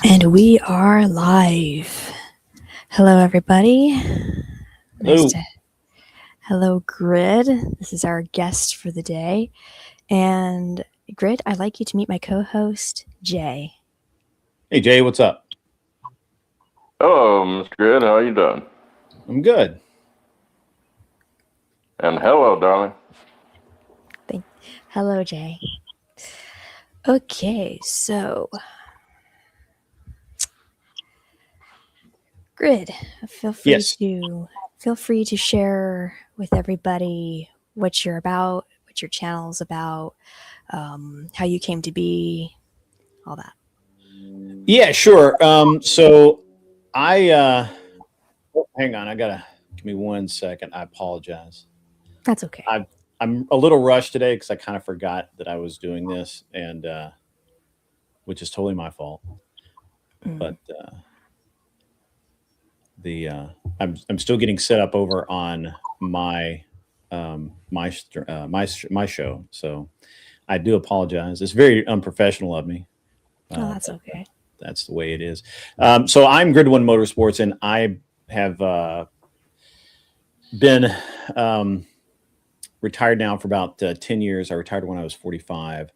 And we are live. Hello, everybody. Nice Hello. to. Hello, Grid. This is our guest for the day. And Grid, I'd like you to meet my co host, Jay. Hey, Jay, what's up? Hello, Mr. Grid. How you doing? I'm good. And hello, darling. Thank- Hello, Jay. Okay, so Grid, feel free Yes. to feel free to share with everybody what you're about, what your channel's about, how you came to be, all that. Yeah, sure. So I hang on, I gotta give me 1 second. I apologize. That's okay. I'm a little rushed today because I kind of forgot that I was doing this, and which is totally my fault. Mm. But the I'm still getting set up over on my show, so I do apologize. It's very unprofessional of me. Oh, that's But okay. that's the way it is. So I'm Grid1MotorSports, and I have been retired now for about 10 years. I retired when I was 45.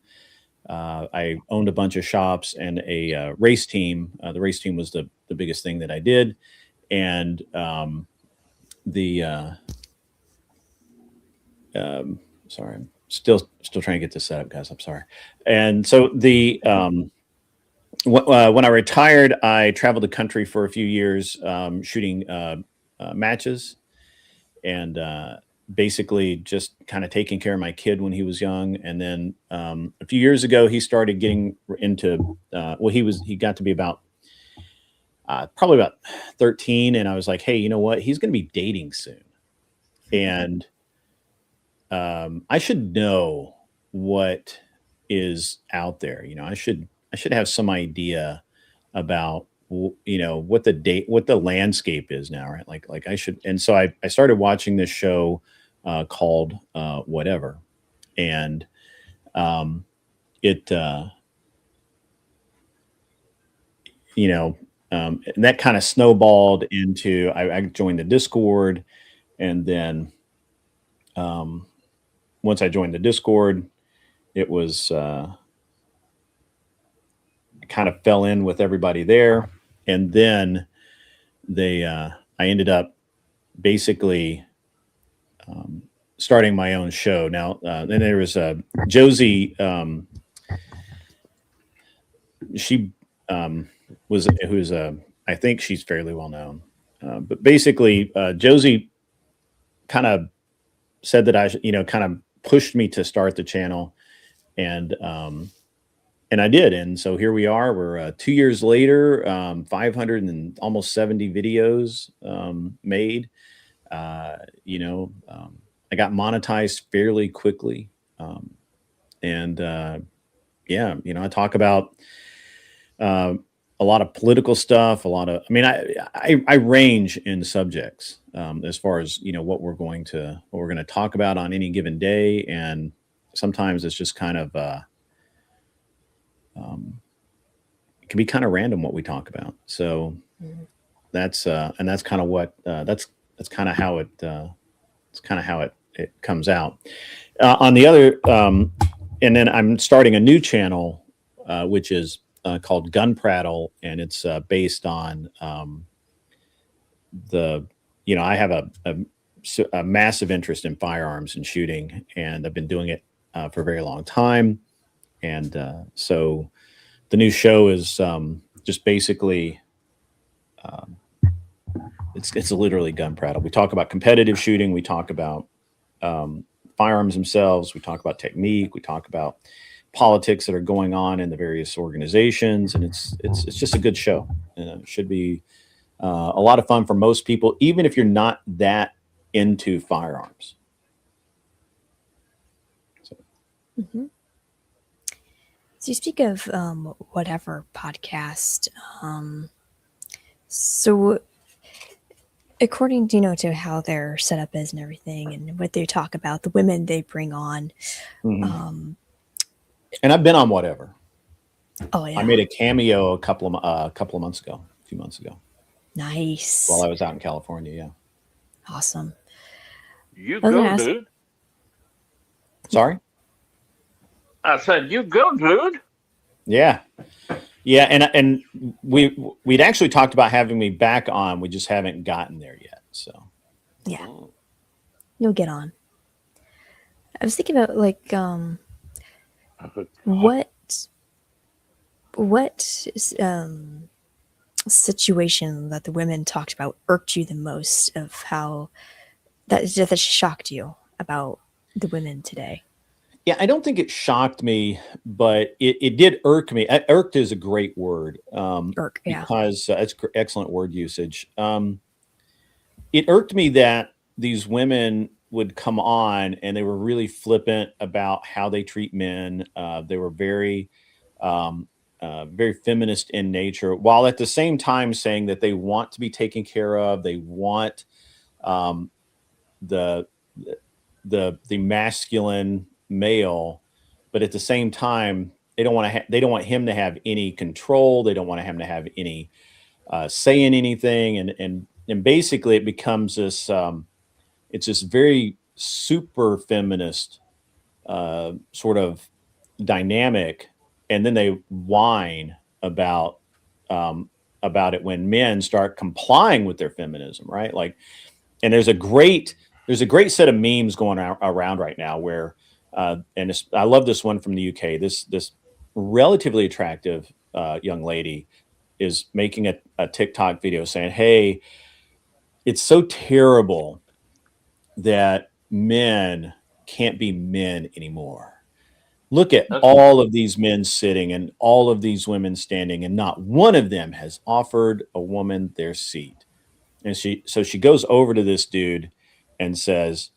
I owned a bunch of shops and a race team. The race team was the biggest thing that I did. And the sorry, I'm still trying to get this set up, guys. I'm sorry. And so when I retired, I traveled the country for a few years shooting matches and basically just kind of taking care of my kid when he was young. And then a few years ago, he started getting into he got to be about probably about 13, and I was like, hey, you know what? He's going to be dating soon, and I should know what is out there. I should have some idea about what the landscape is now, right? Like I should. And so I started watching this show called Whatever, and it you know and that kind of snowballed into I joined the Discord, and then um, once I joined the Discord, it was kind of fell in with everybody there, and then I ended up basically um, starting my own show. Now, then there was Josie. She was who's I think she's fairly well known, but basically Josie kind of said that kind of pushed me to start the channel, and and I did, and so here we are. We're 2 years later, 500 and almost 70 videos made. Uh, you know, I got monetized fairly quickly, and yeah, I talk about uh, a lot of political stuff. A lot of, I mean, I range in subjects as far as what we're going to talk about on any given day, and sometimes it's just kind of um, it can be kind of random what we talk about. So Mhm. that's kind of what that's kind of how it's kind of how it comes out. On the other, and then I'm starting a new channel, which is called Gun Prattle, and it's based on the, I have a massive interest in firearms and shooting, and I've been doing it for a very long time. And so the new show is just basically, um, it's literally Gun Prattle. We talk about competitive shooting. We talk about um, firearms themselves. We talk about technique. We talk about politics that are going on in the various organizations, and it's just a good show. And it should be a lot of fun for most people, even if you're not that into firearms. So, Mhm. So you speak of whatever podcast. Um, so according to to how their setup is and everything, and what they talk about, the women they bring on. mhm. Um, And I've been on Whatever. Oh yeah. I made a cameo a couple of months ago, a few months ago, Nice. while I was out in California. Yeah. Awesome. You I was gonna go, ask. dude. Sorry. I said, you go, dude. Yeah. Yeah, and we'd actually talked about having me back on. We just haven't gotten there yet. So Yeah, you'll get on. I was thinking about like what what situation that the women talked about irked you the most, of how that shocked you about the women today. yeah, I don't think it shocked me, but it did irk me. Irked is a great word, Irk, yeah. because it's excellent word usage. It irked me that these women would come on and they were really flippant about how they treat men. They were um, very feminist in nature, while at the same time saying that they want to be taken care of. They want um, the the masculine male, but at the same time, they don't want him to have any control. They don't want him to have any say in anything, and basically it becomes this. It's this very super feminist sort of dynamic, and then they whine um, about it when men start complying with their feminism, right? Like, and there's a great set of memes going around right now where, I love this one from the UK. This relatively attractive young lady is making a TikTok video saying, "Hey, it's so terrible that men can't be men anymore. Look at That's all of these men sitting and all of these women standing, and not one of them has offered a woman their seat." And she goes over to this dude and says,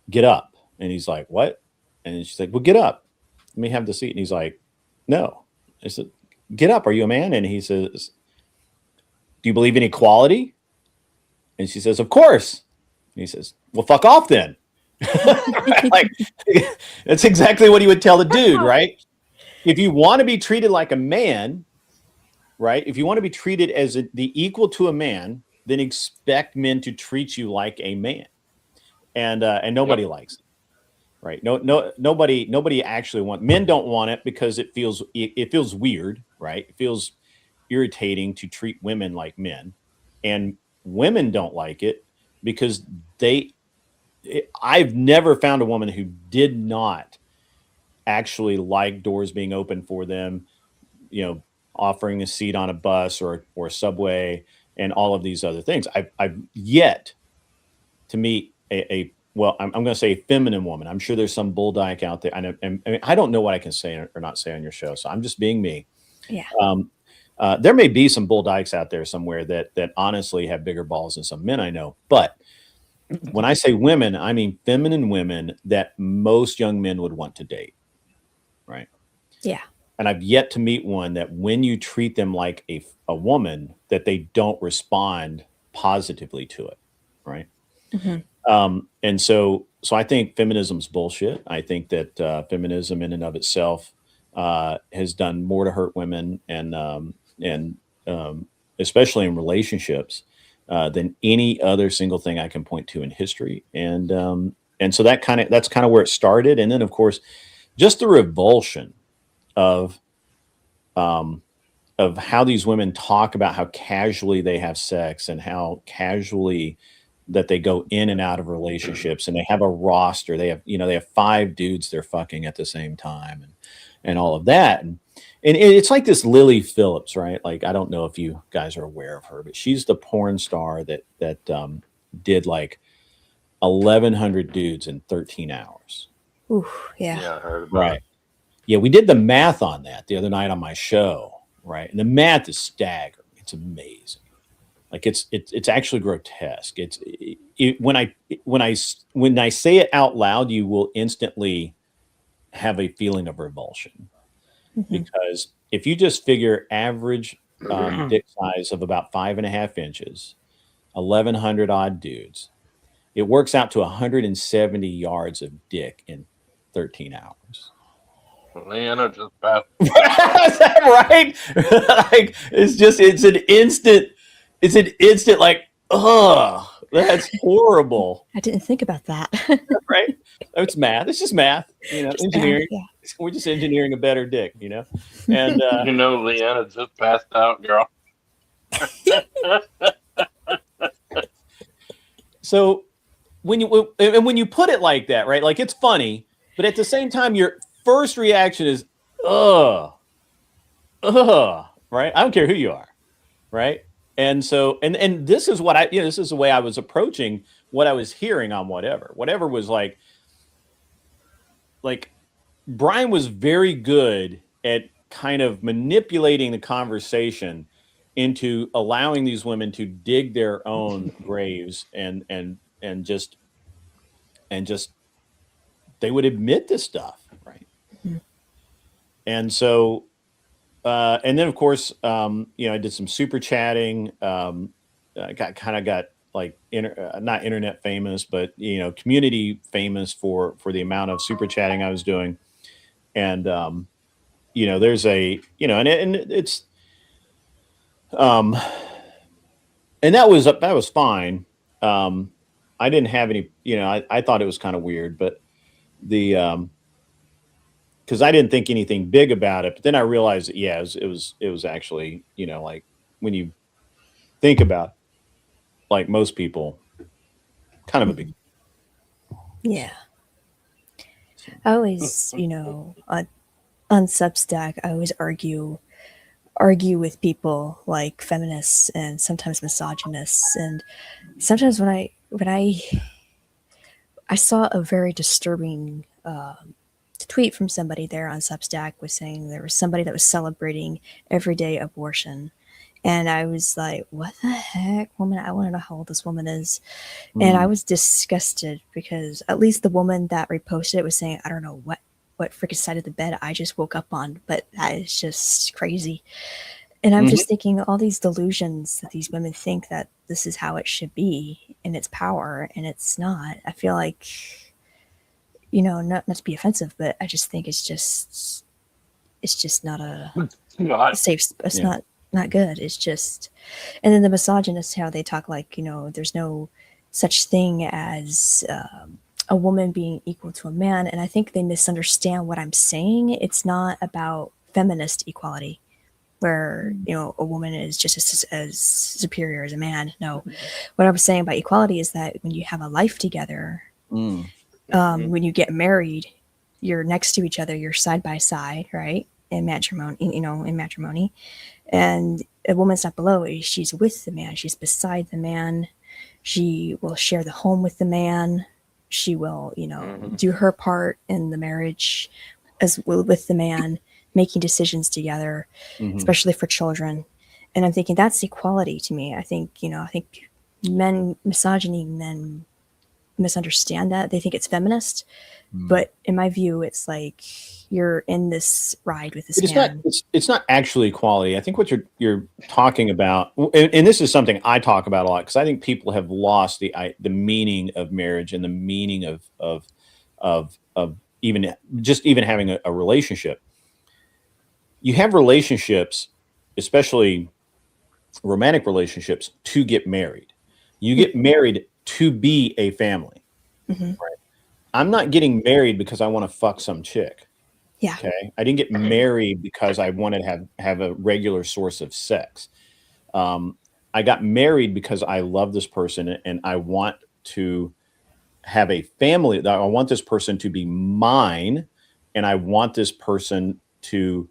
"Get up." And he's like, "What?" And she's like, "Well, get up. Let me have the seat." And he's like, "No." I said, "Get up. Are you a man?" And he says, "Do you believe in equality?" And she says, "Of course." And he says, "Well, fuck off then." Right? Like, that's exactly what he would tell the dude, right? If you want to be treated like a man, right? If you want to be treated as the equal to a man, then expect men to treat you like a man. And yep. nobody likes it, right? Nobody actually men don't want it because it feels weird, right? It feels irritating to treat women like men, and women don't like it because they I've never found a woman who did not actually like doors being open for them, you know, offering a seat on a bus or a subway and all of these other things. I've yet to meet a well, I'm going to say a feminine woman. I'm sure there's some bull dyke out there. And I mean, I don't know what I can say or not say on your show, so I'm just being me. Yeah. Um, there may be some bull dykes out there somewhere that honestly have bigger balls than some men I know. But when I say women, I mean feminine women that most young men would want to date, right? Yeah. And I've yet to meet one that when you treat them like a woman, that they don't respond positively to it, right? Hmm. And so I think feminism's bullshit. I think that feminism in and of itself has done more to hurt women and especially in relationships than any other single thing I can point to in history. And so that's kind of where it started. And then of course, just the revulsion of um, of how these women talk about how casually they have sex and how casually that they go in and out of relationships, and they have a roster. They have five dudes they're fucking at the same time, and all of that. And it's like this Lily Phillips, right? Like, I don't know if you guys are aware of her, but she's the porn star that did like 1,100 dudes in 13 hours. Ooh, yeah. Yeah, I heard about Right. Yeah, we did the math on that the other night on my show, right? And the math is staggering. It's amazing. Like it's actually grotesque. When I say it out loud, you will instantly have a feeling of revulsion, Hmm. because if you just figure average it. dick size of about 5.5 inches, 1,100 odd dudes, it works out to 170 yards of dick in 13 hours. Leanna just passed. Is that right? Like it's an instant like, oh, that's horrible. I didn't think about that. Right? It's math. It's just math, Just engineering. yeah. We're just engineering a better dick, And You know, Leanna just passed out, girl. so when you put it like that, right? Like it's funny, but at the same time, your first reaction is, ugh, right? I don't care who you are, right? And so, and this is what this is the way I was approaching what I was hearing on whatever was like Brian was very good at kind of manipulating the conversation into allowing these women to dig their own graves and just they would admit this stuff, right? Mhm. And so and then of course I did some super chatting. I got like not internet famous, but community famous for the amount of super chatting I was doing. And there's and it's and that was fine. I didn't have any, I thought it was kind of weird, but the because I didn't think anything big about it, but then I realized that it was actually, like when you think about like most people, kind of a big. Yeah. I always, on Substack, I always argue with people like feminists and sometimes misogynists, and sometimes when I saw a very disturbing tweet from somebody there on Substack was saying there was somebody that was celebrating everyday abortion. And I was like, what the heck, woman? I want to know how old this woman is. And I was disgusted because at least the woman that reposted it was saying, I don't know what freaking side of the bed I just woke up on, but that is just crazy. And I'm just thinking all these delusions that these women think that this is how it should be and it's power, and it's not. I feel like, not to be offensive, but I just think it's just not a God. safe. It's not good. It's just, and then the misogynists, how they talk like, there's no such thing as a woman being equal to a man. And I think they misunderstand what I'm saying. It's not about feminist equality where, a woman is just as superior as a man. No, what I was saying about equality is that when you have a life together, when you get married, you're next to each other, you're side by side, right? In matrimony, and a woman's not below, she's with the man, she's beside the man, she will share the home with the man, she will do her part in the marriage as well with the man, making decisions together, especially for children. And I'm thinking that's equality to me. I think men misunderstand that. They think it's feminist, but in my view it's like you're in this ride with this man. It's not actually equality. I think what you're talking about, and this is something I talk about a lot, because I think people have lost the meaning of marriage and the meaning of even having a relationship. You have relationships, especially romantic relationships, to get married. You get married to be a family. Right? I'm not getting married because I want to fuck some chick. Yeah. Okay. I didn't get married because I wanted to have a regular source of sex. I got married because I love this person and I want to have a family. I want this person to be mine, and I want this person to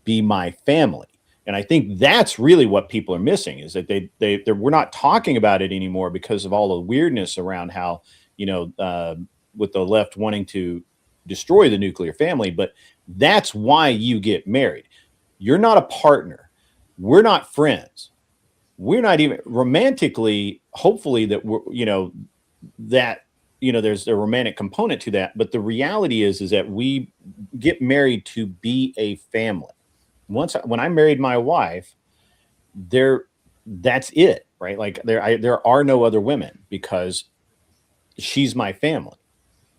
be my family. And I think that's really what people are missing, is that we're not talking about it anymore because of all the weirdness around how, with the left wanting to destroy the nuclear family. But that's why you get married. You're not a partner. We're not friends. We're not even romantically, hopefully that there's a romantic component to that. But the reality is that we get married to be a family. When I married my wife, that's it, right? Like there are no other women because she's my family,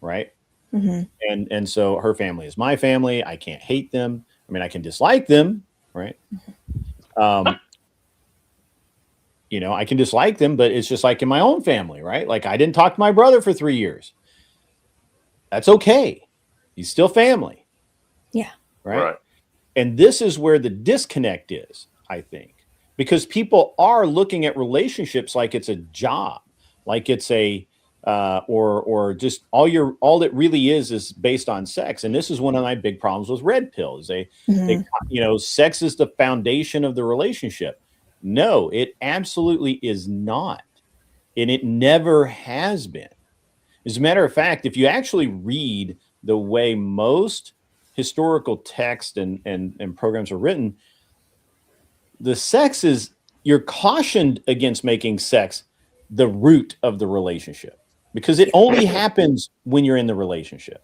right? And so her family is my family. I can't hate them. I mean, I can dislike them, right? I can dislike them, but it's just like in my own family, right? Like I didn't talk to my brother for 3 years. That's okay. He's still family. Yeah. Right. And this is where the disconnect is, I think, because people are looking at relationships like it's a job, like it's a or just all it really is based on sex. And this is one of my big problems with red pill is they sex is the foundation of the relationship. No, it absolutely is not. And it never has been. As a matter of fact, if you actually read the way most historical text and programs are written, the sex is, you're cautioned against making sex the root of the relationship because it only happens when you're in the relationship,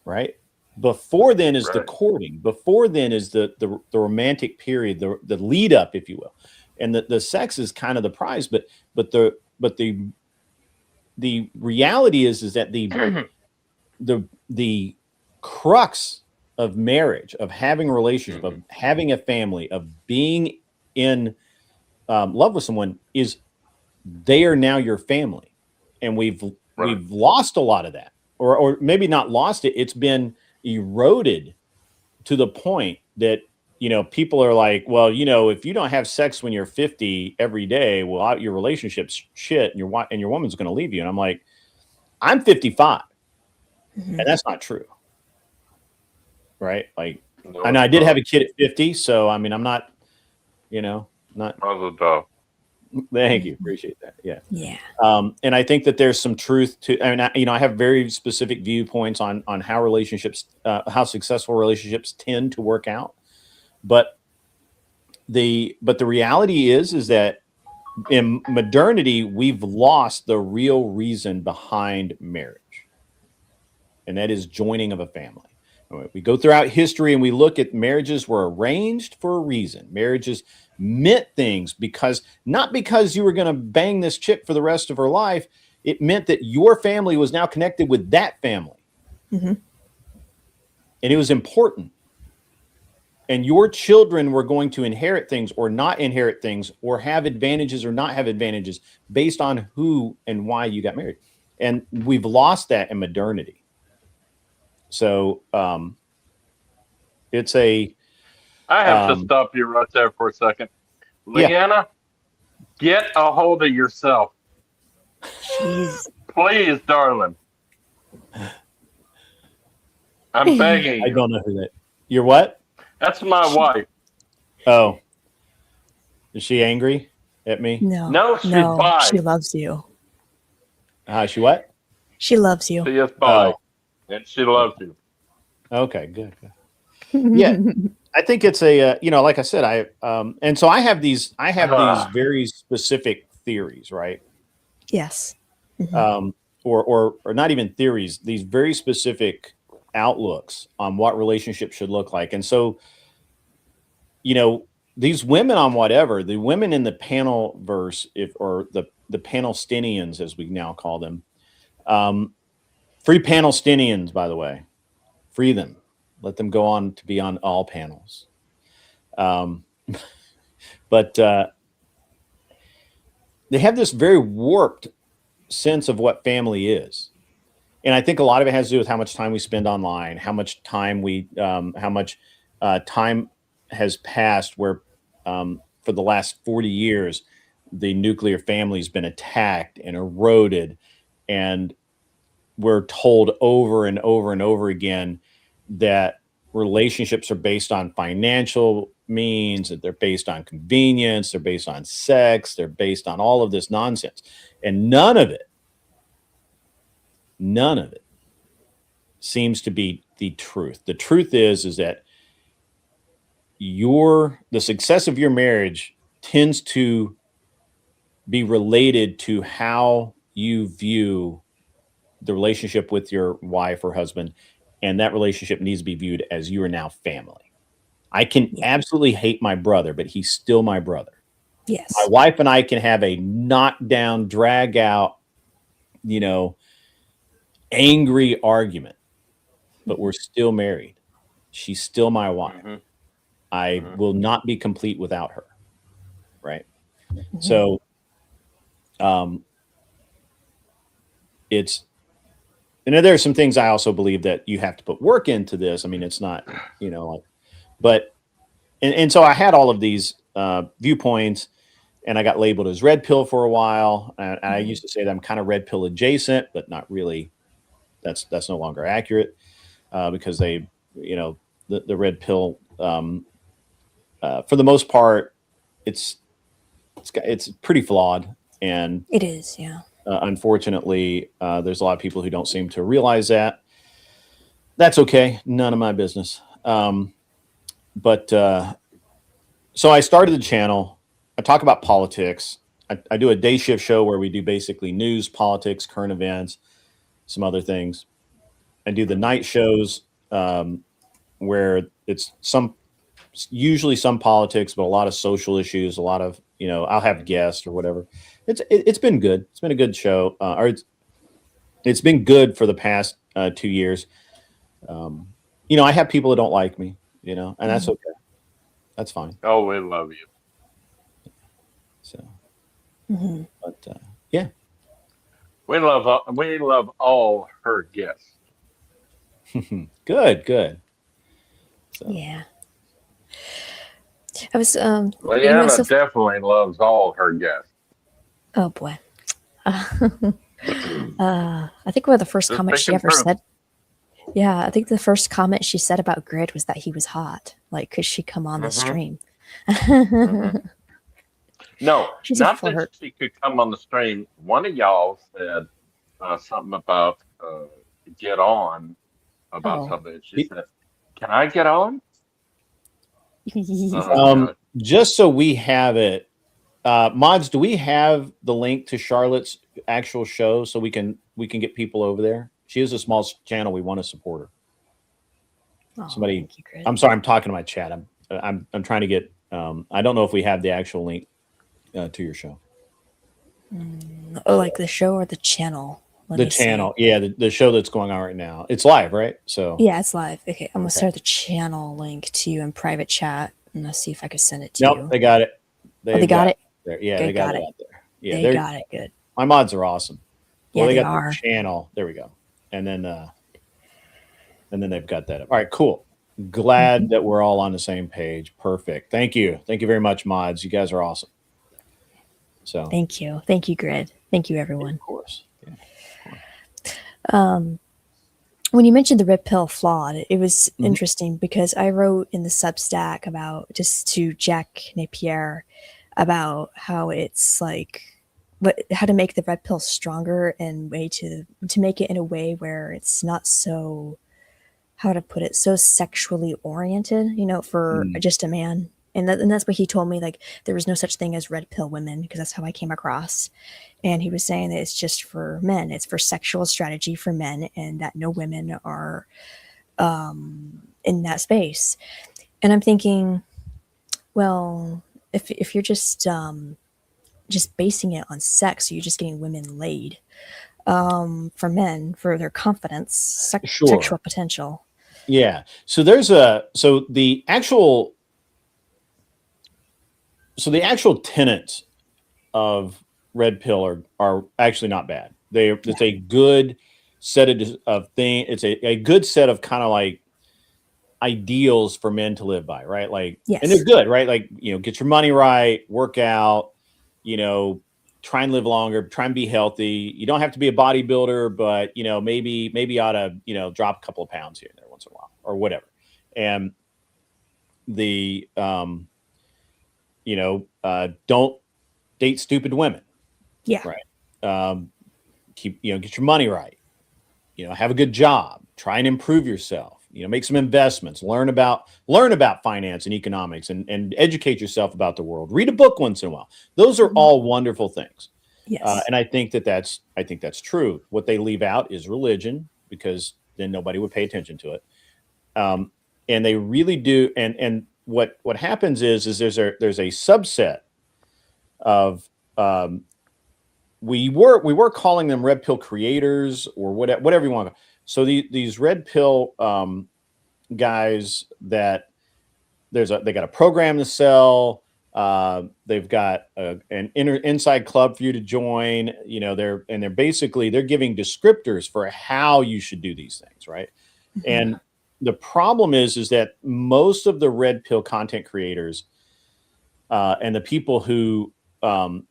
right? Before then is the courting. Before then is the romantic period, the lead up, if you will, and the sex is kind of the prize. But the reality is that the crux of marriage, of having a relationship, of having a family, of being in love with someone is they are now your family, and we've lost a lot of that, or maybe not lost it. It's been eroded to the point that people are like, well, if you don't have sex when you're 50 every day, well, your relationship's shit, and your woman's going to leave you. And I'm like, I'm 55, and that's not true, right? Like, and I did have a kid at 50, so I mean, I'm not, not. Thank you, appreciate that. Yeah. And I think that there's some truth to. I mean, I have very specific viewpoints on how relationships, how successful relationships tend to work out, but the reality is that in modernity we've lost the real reason behind marriage, and that is joining of a family. We go throughout history and we look at marriages were arranged for a reason. Marriages meant things not because you were going to bang this chick for the rest of her life. It meant that your family was now connected with that family. And it was important. And your children were going to inherit things or not inherit things, or have advantages or not have advantages based on who and why you got married. And we've lost that in modernity. So it's a. I have to stop you right there for a second. Leanna, get a hold of yourself. Jeez. Please, darling. I'm begging you. I don't know who that. You're what? That's my wife. Oh. Is she angry at me? No, she's bi. She loves you. She what? She loves you. She is bi. And she loves you. Okay, good. Yeah, I think it's a like I said, and so I have these very specific theories, right? Yes. Or not even theories, these very specific outlooks on what relationships should look like. And so, these women on whatever, the women in the panel verse, or the Panelstinians, as we now call them, free Panelstinians, by the way, free them, let them go on to be on all panels. But they have this very warped sense of what family is. And I think a lot of it has to do with how much time we spend online, how much time time has passed where for the last 40 years, the nuclear family has been attacked and eroded. And we're told over and over and over again that relationships are based on financial means, that they're based on convenience, they're based on sex, they're based on all of this nonsense. And none of it seems to be the truth. The truth is that the success of your marriage tends to be related to how you view the relationship with your wife or husband, and that relationship needs to be viewed as you are now family. I can absolutely hate my brother, but he's still my brother. Yes. My wife and I can have a knockdown, drag out, angry argument, but we're still married. She's still my wife. Mm-hmm. I will not be complete without her. Right. Mm-hmm. So, and there are some things I also believe that you have to put work into this. I mean, it's not, but, and so I had all of these viewpoints, and I got labeled as red pill for a while. And I used to say that I'm kind of red pill adjacent, but not really. That's no longer accurate because they, the red pill, for the most part, it's pretty flawed, and it is, yeah. Unfortunately, there's a lot of people who don't seem to realize that. That's okay. None of my business. But so I started the channel. I talk about politics. I do a day shift show where we do basically news, politics, current events, some other things. I do the night shows where it's usually some politics, but a lot of social issues, a lot of, I'll have guests or whatever. It's been good. It's been a good show. It's been good for the past 2 years. I have people that don't like me, and that's okay. That's fine. Oh, we love you. So, Mm-hmm. but yeah, we love all her guests. good. So. Yeah. I was Leanna definitely loves all her guests. Oh boy. I think one of the first comments she ever said. Yeah, I think the first comment she said about Grid was that he was hot. Like, could she come on the stream? No, not that she could come on the stream. One of y'all said something about get on about something. She said, "Can I get on?" Just so we have it, mods, do we have the link to Charlotte's actual show so we can get people over there? She has a small channel. We want to support her. Somebody, thank you, I'm sorry, I'm talking to my chat. I'm trying to get. I don't know if we have the actual link to your show. Like the show or the channel? The channel, yeah, the show that's going on right now. It's live, right? So yeah, it's live. Okay, I'm gonna start the channel link to you in private chat, and let's see if I can send it to you. Nope, they got it. They got it. There. Yeah, they got it out there. Yeah, they got it. Good. My mods are awesome. Well, yeah, they got the channel. There we go. And then they've got that up. All right, cool. Glad that we're all on the same page. Perfect. Thank you very much, mods. You guys are awesome. So thank you, Grid. Thank you, everyone. Of course. Yeah. When you mentioned the red pill flawed, it was interesting because I wrote in the Substack about just to Jack Napier about how it's like how to make the red pill stronger and way to make it in a way where it's not so, how to put it, so sexually oriented, for just a man. And that's what he told me, like there was no such thing as red pill women, because that's how I came across. And he was saying that it's just for men. It's for sexual strategy for men, and that no women are in that space. And I'm thinking, well, if you're just basing it on sex, so you're just getting women laid for men, for their confidence, sexual potential. Yeah. So the actual tenets of red pill are actually not bad. It's a good set of things. It's a good set of kind of like ideals for men to live by, right? Like, and they're good, right? Like, get your money right, work out, try and live longer, try and be healthy. You don't have to be a bodybuilder, but maybe you ought to, drop a couple of pounds here and there once in a while or whatever. And don't date stupid women. Yeah. Right. Get your money right. Have a good job, try and improve yourself, make some investments, learn about finance and economics, and educate yourself about the world. Read a book once in a while. Those are all wonderful things. Yes. And I think that's true. What they leave out is religion, because then nobody would pay attention to it. And they really do. And what happens is there's a subset of we were calling them red pill creators or whatever you want. So these red pill guys that they got a program to sell. They've got an inside club for you to join. You know, they're giving descriptors for how you should do these things, right? Mm-hmm. And the problem is that most of the red pill content creators and the people who kind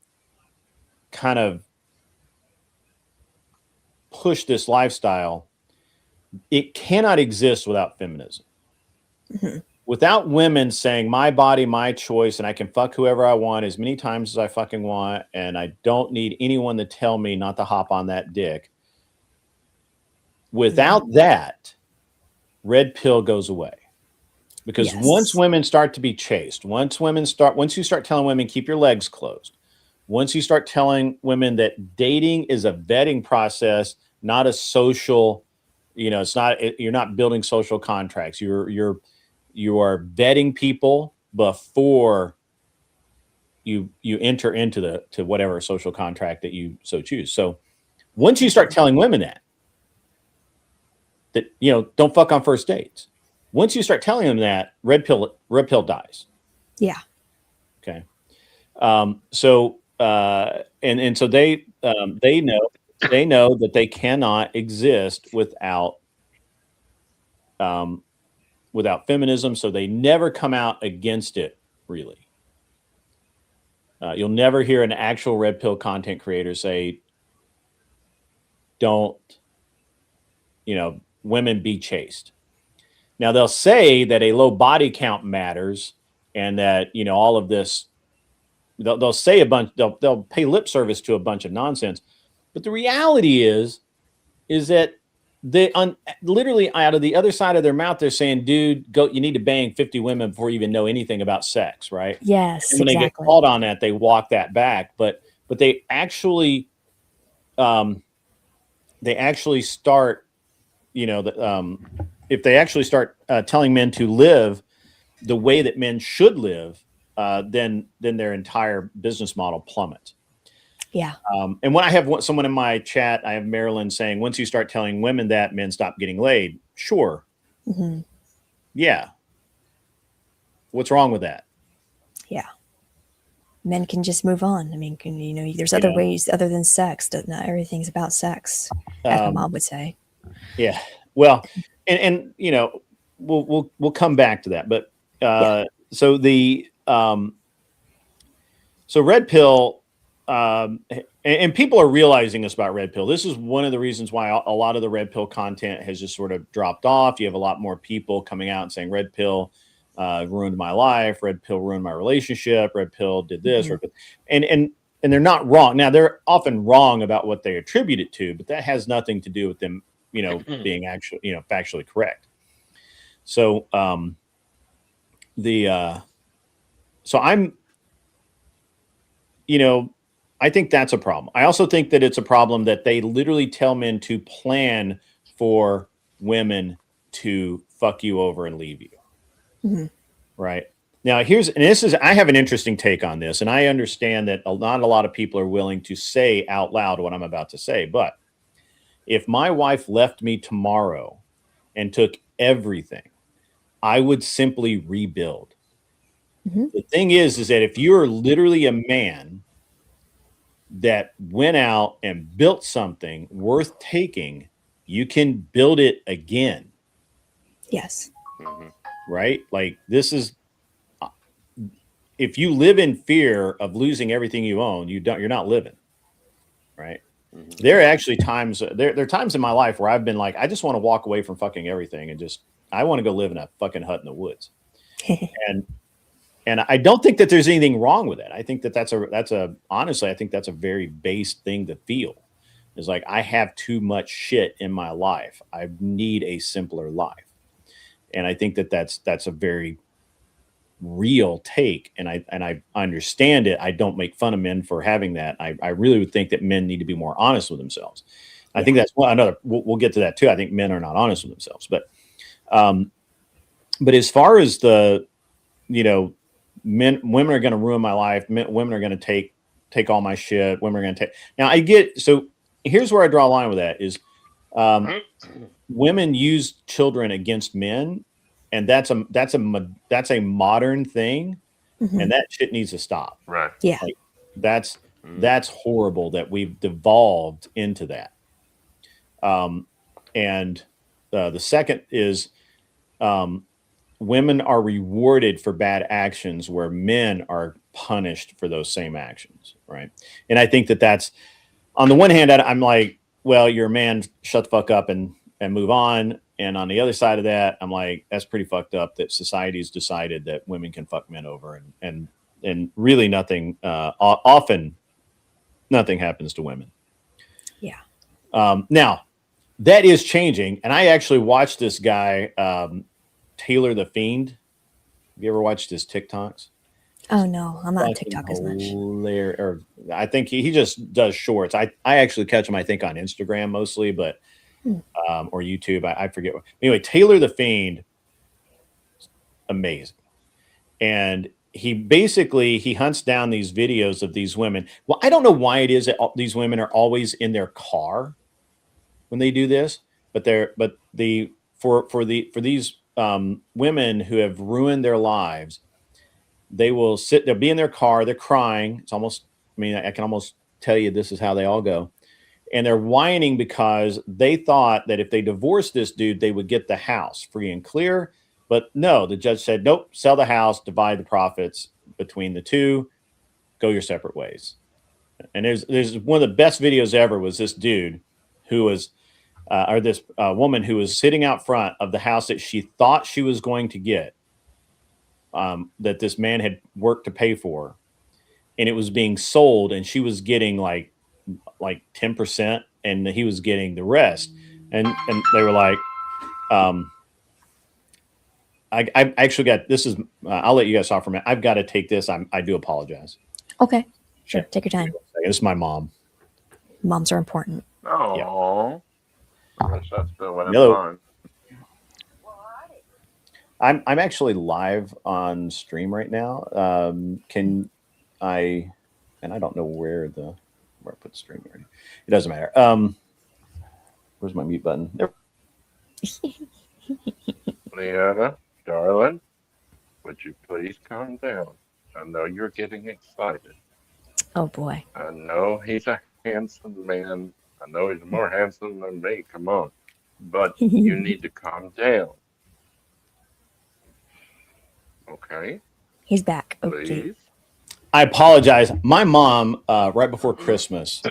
of push this lifestyle, it cannot exist without feminism. Mm-hmm. Without women saying my body, my choice, and I can fuck whoever I want as many times as I fucking want, and I don't need anyone to tell me not to hop on that dick. Without that, red pill goes away. Because once women start to be chased, once you start telling women keep your legs closed, once you start telling women that dating is a vetting process, not a social, you're not building social contracts. You are vetting people before you enter into to whatever social contract that you so choose. So once you start telling women that don't fuck on first dates, once you start telling them that, red pill dies. Yeah. Okay. So they know that they cannot exist without feminism. So they never come out against it, really. You'll never hear an actual red pill content creator say, don't, women be chaste. Now they'll say that a low body count matters and that, all of this, they'll say a bunch, they'll pay lip service to a bunch of nonsense. But the reality is that literally out of the other side of their mouth, they're saying, dude, you need to bang 50 women before you even know anything about sex. Right. Yes. And when they get called on that, they walk that back, but they actually start, if they actually start telling men to live the way that men should live, then their entire business model plummets. Yeah. And when I have someone in my chat, I have Marilyn saying, once you start telling women that, men stop getting laid. Sure. Mm-hmm. Yeah. What's wrong with that? Yeah. Men can just move on. I mean, there's other ways other than sex. Not everything's about sex, as my mom would say. Yeah. Well, and we'll come back to that. But so red pill. And people are realizing this about red pill. This is one of the reasons why a lot of the red pill content has just sort of dropped off. You have a lot more people coming out and saying red pill ruined my life. Red pill ruined my relationship. Red pill did this. Mm-hmm. And they're not wrong. Now they're often wrong about what they attribute it to, but that has nothing to do with them, being actually, factually correct. So, so I'm, I think that's a problem. I also think that it's a problem that they literally tell men to plan for women to fuck you over and leave you. Mm-hmm. Right. Now I have an interesting take on this, and I understand that not a lot of people are willing to say out loud what I'm about to say. But if my wife left me tomorrow and took everything, I would simply rebuild. Mm-hmm. The thing is that if you're literally a man that went out and built something worth taking, you can build it again. Yes. Mm-hmm. Right? Like this is, if you live in fear of losing everything you own, you're not living. Right? Mm-hmm. There are actually times, there are times in my life where I've been like, I just want to walk away from fucking everything and I want to go live in a fucking hut in the woods. And I don't think that there's anything wrong with it. I think that honestly, I think that's a very base thing to feel. It's like, I have too much shit in my life. I need a simpler life. And I think that that's a very real take. And I understand it. I don't make fun of men for having that. I really would think that men need to be more honest with themselves. I think that's we'll get to that too. I think men are not honest with themselves, but as far as women are going to ruin my life. Women are going to take take all my shit. Women are going to take. Now I get, so here's where I draw a line with that is women use children against men, and that's a modern thing, and that shit needs to stop. Right. Yeah. Like, that's horrible that we've devolved into that. And the second is women are rewarded for bad actions where men are punished for those same actions, right? And I think that's, on the one hand, I'm like, well, you're a man, shut the fuck up and move on. And on the other side of that, I'm like, that's pretty fucked up that society's decided that women can fuck men over, and really nothing, often nothing happens to women. Yeah. Now that is changing. And I actually watched this guy, Taylor the Fiend. Have you ever watched his TikToks? Oh no, I'm not on TikTok as much. Or I think he just does shorts. I actually catch him, I think, on Instagram mostly, but or YouTube. I forget. Anyway, Taylor the Fiend, amazing. And he hunts down these videos of these women. Well, I don't know why it is that these women are always in their car when they do this, but for these women who have ruined their lives, they'll be in their car, they're crying. It's almost, I mean, I can almost tell you this is how they all go. And they're whining because they thought that if they divorced this dude, they would get the house free and clear. But no, the judge said, nope, sell the house, divide the profits between the two, go your separate ways. And there's one of the best videos ever was this dude who was, or this woman who was sitting out front of the house that she thought she was going to get, that this man had worked to pay for, and it was being sold, and she was getting like 10%, and he was getting the rest. And they were like, I actually got, this is, I'll let you guys talk for a minute. I've got to take this. I do apologize. Okay. Sure. Take your time. This is my mom. Moms are important. Oh, Yeah. I wish that's still what Hello. I'm actually live on stream right now. Can I, and I don't know where I put stream already. It doesn't matter. Where's my mute button? There. Leanna, darling, would you please calm down? I know you're getting excited. Oh boy. I know he's a handsome man. I know he's more handsome than me. Come on. But you need to calm down. Okay? He's back. Please. Okay. I apologize. My mom, right before Christmas,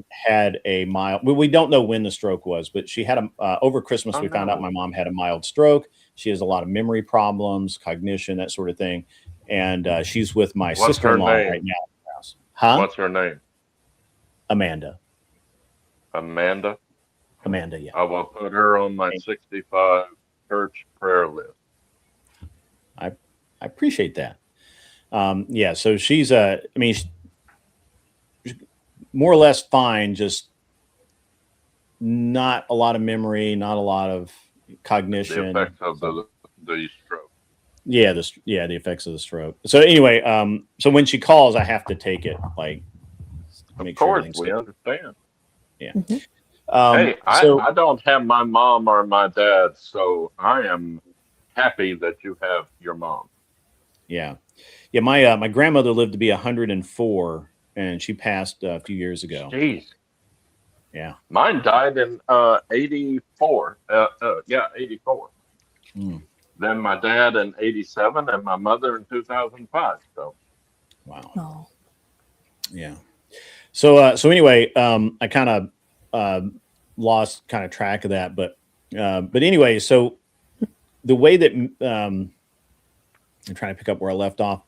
had a mild. We don't know when the stroke was, but she had over Christmas. We found out my mom had a mild stroke. She has a lot of memory problems, cognition, that sort of thing, and she's with my sister-in-law right now. Huh? What's her name? Amanda. Amanda, yeah. I will put her on my 65 church prayer list. I appreciate that. Yeah, so she's I mean, she's more or less fine, just not a lot of memory, not a lot of cognition. The effects of the stroke. Yeah, the effects of the stroke. So anyway, so when she calls, I have to take it. Like, of course, we understand. Yeah. Mm-hmm. Hey, I don't have my mom or my dad, so I am happy that you have your mom. Yeah. Yeah, my grandmother lived to be 104, and she passed a few years ago. Jeez. Yeah. Mine died in 84. 84. Mm. Then my dad in 87, and my mother in 2005. So. Wow. Oh. Yeah. So anyway, I kind of lost kind of track of that, but anyway, so the way that I'm trying to pick up where I left off.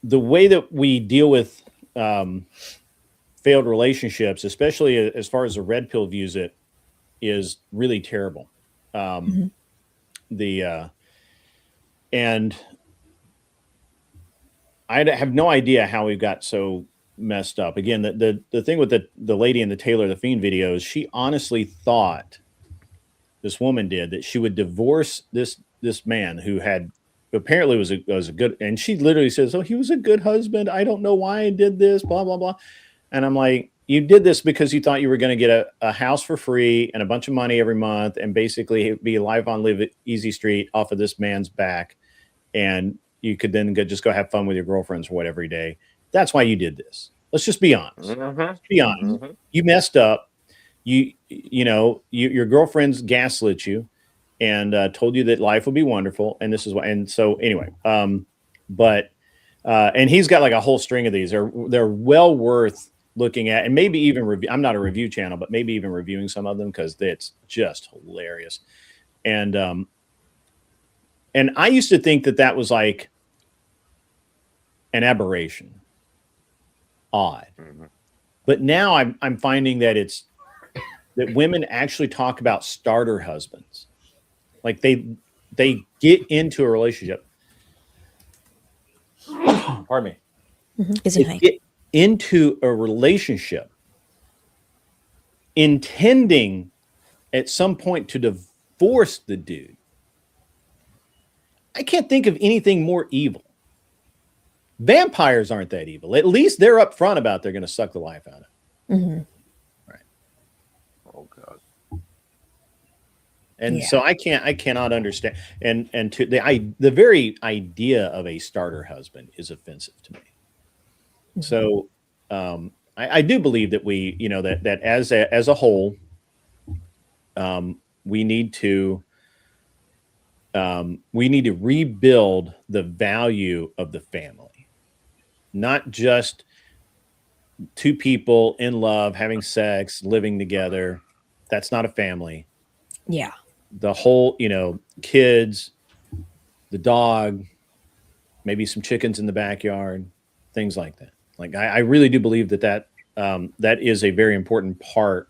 The way that we deal with failed relationships, especially as far as the red pill views it, is really terrible. And I have no idea how we got so messed up. Again, the thing with the lady in the Taylor the Fiend videos, she honestly thought, this woman did, that she would divorce this man who had apparently was a good, and she literally says, "Oh, he was a good husband. I don't know why I did this, blah, blah, blah." And I'm like, you did this because you thought you were going to get a house for free and a bunch of money every month and basically be live on Live Easy Street off of this man's back. And you could then just go have fun with your girlfriends or whatever every day. That's why you did this. Let's just be honest. Be honest. You messed up. Your girlfriends gaslit you and told you that life would be wonderful. And this is why. And so anyway, and he's got like a whole string of these. They're well worth looking at, and maybe even review. I'm not a review channel, but maybe even reviewing some of them because it's just hilarious. And I used to think that was like an aberration, odd. But now I'm finding that that women actually talk about starter husbands. Like they get into a relationship. Pardon me. They get into a relationship intending at some point to divorce the dude. I can't think of anything more evil. Vampires aren't that evil. At least they're upfront about they're going to suck the life out of it. Right. Oh God. And so I cannot understand. And to the very idea of a starter husband is offensive to me. So I do believe that we, that as a whole, we need to rebuild the value of the family, not just two people in love, having sex, living together. That's not a family. Yeah. The whole, kids, the dog, maybe some chickens in the backyard, things like that. Like I really do believe that is a very important part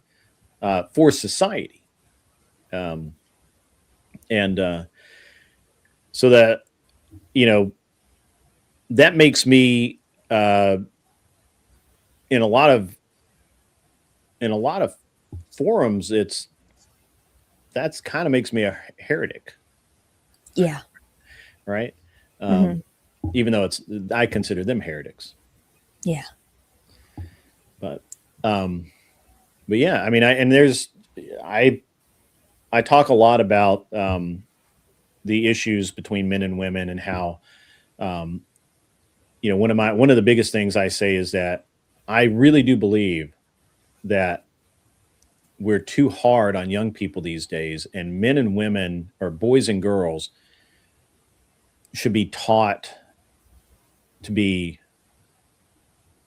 for society. So that, that makes me in a lot of forums, that's kind of makes me a heretic. Yeah. Right. Even though I consider them heretics. Yeah. But yeah, I mean, I talk a lot about the issues between men and women and how, one of the biggest things I say is that I really do believe that we're too hard on young people these days, and men and women, or boys and girls, should be taught to be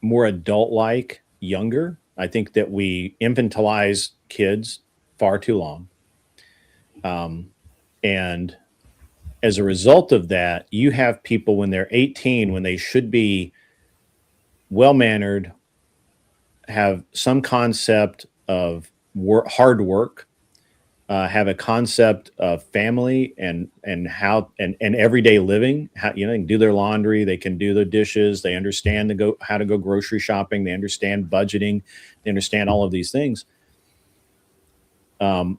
more adult-like younger. I think that we infantilize kids far too long. And as a result of that, you have people when they're 18, when they should be well-mannered, have some concept of hard work, have a concept of family and how and everyday living. How they can do their laundry, they can do their dishes, they understand how to go grocery shopping, they understand budgeting, they understand all of these things. And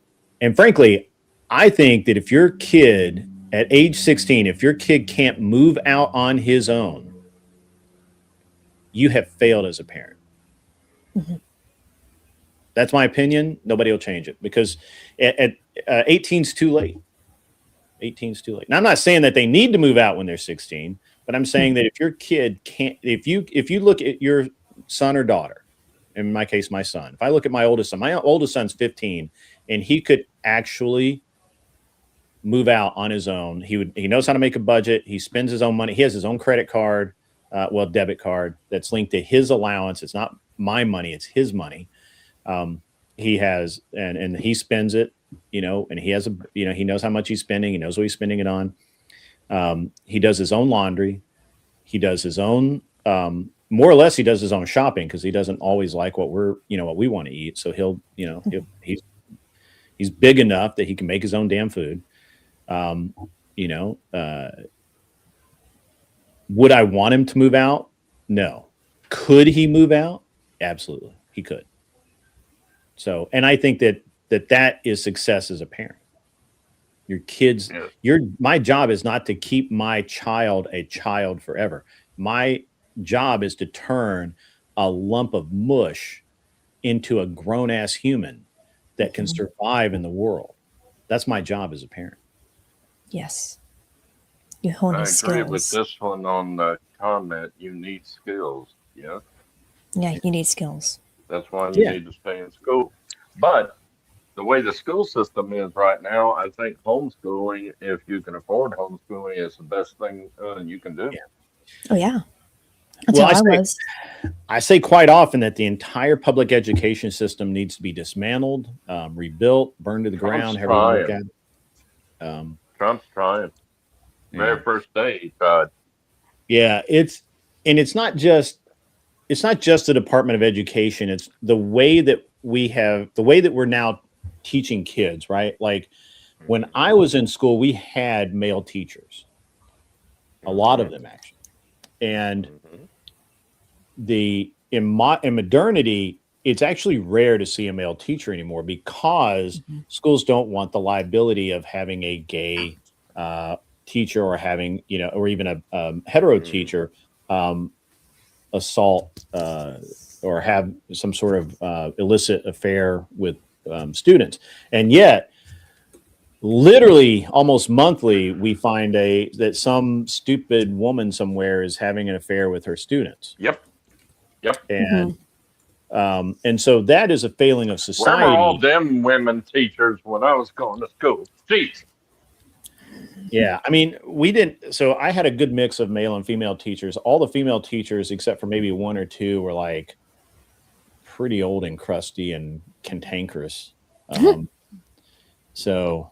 frankly, I think that if your kid at age 16, if your kid can't move out on his own, you have failed as a parent. That's my opinion. Nobody will change it because at 18's too late. 18's too late. Now, I'm not saying that they need to move out when they're 16, but I'm saying that if your kid can't, if you look at your son or daughter, in my case, my son, if I look at my oldest son's 15 and he could actually move out on his own. He knows how to make a budget. He spends his own money. He has his own credit card, debit card that's linked to his allowance. It's not my money. It's his money. He has, and he spends it, and he has he knows how much he's spending. He knows what he's spending it on. He does his own laundry. He does his own, more or less he does his own shopping because he doesn't always like what what we want to eat. So he's big enough that he can make his own damn food. Would I want him to move out? No. Could he move out? Absolutely. He could. So, and I think that is success as a parent. Your kids, Yeah. my job is not to keep my child a child forever. My job is to turn a lump of mush into a grown ass human that can survive in the world. That's my job as a parent. Yes. You hone I his agree with skills. this one on the comment. You need skills. Yeah. Yeah, you need skills. That's why you Yeah. need to stay in school. But the way the school system is right now, I think homeschooling, if you can afford homeschooling, is the best thing you can do. Yeah. Oh yeah. That's Well, how I was. I say quite often that the entire public education system needs to be dismantled, rebuilt, burned to the Trump's ground, however you want to look trying. at it. Trump's trying. Very Yeah. first day he tried. Yeah. It's not just the Department of Education. It's the way that we're now teaching kids, right? Like when I was in school, we had male teachers, a lot of them actually. And Mm-hmm. in modernity, it's actually rare to see a male teacher anymore because schools don't want the liability of having a gay teacher or having, or even a hetero teacher assault or have some sort of illicit affair with students. And yet, literally almost monthly, we find that some stupid woman somewhere is having an affair with her students. Yep. And so that is a failing of Where were all society. them women teachers when I was going to school? Jeez. Yeah, I mean, we didn't. So I had a good mix of male and female teachers. All the female teachers, except for maybe one or two, were like pretty old and crusty and cantankerous. So,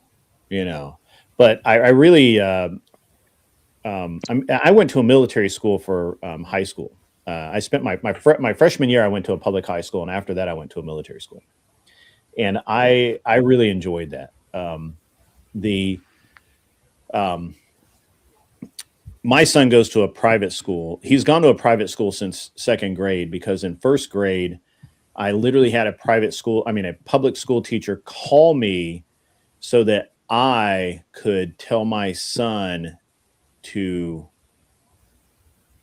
but I really, I went to a military school for high school. I spent my freshman year. I went to a public high school, and after that, I went to a military school, and I really enjoyed that. My son goes to a private school. He's gone to a private school since second grade because in first grade, I literally had a public school teacher call me so that I could tell my son to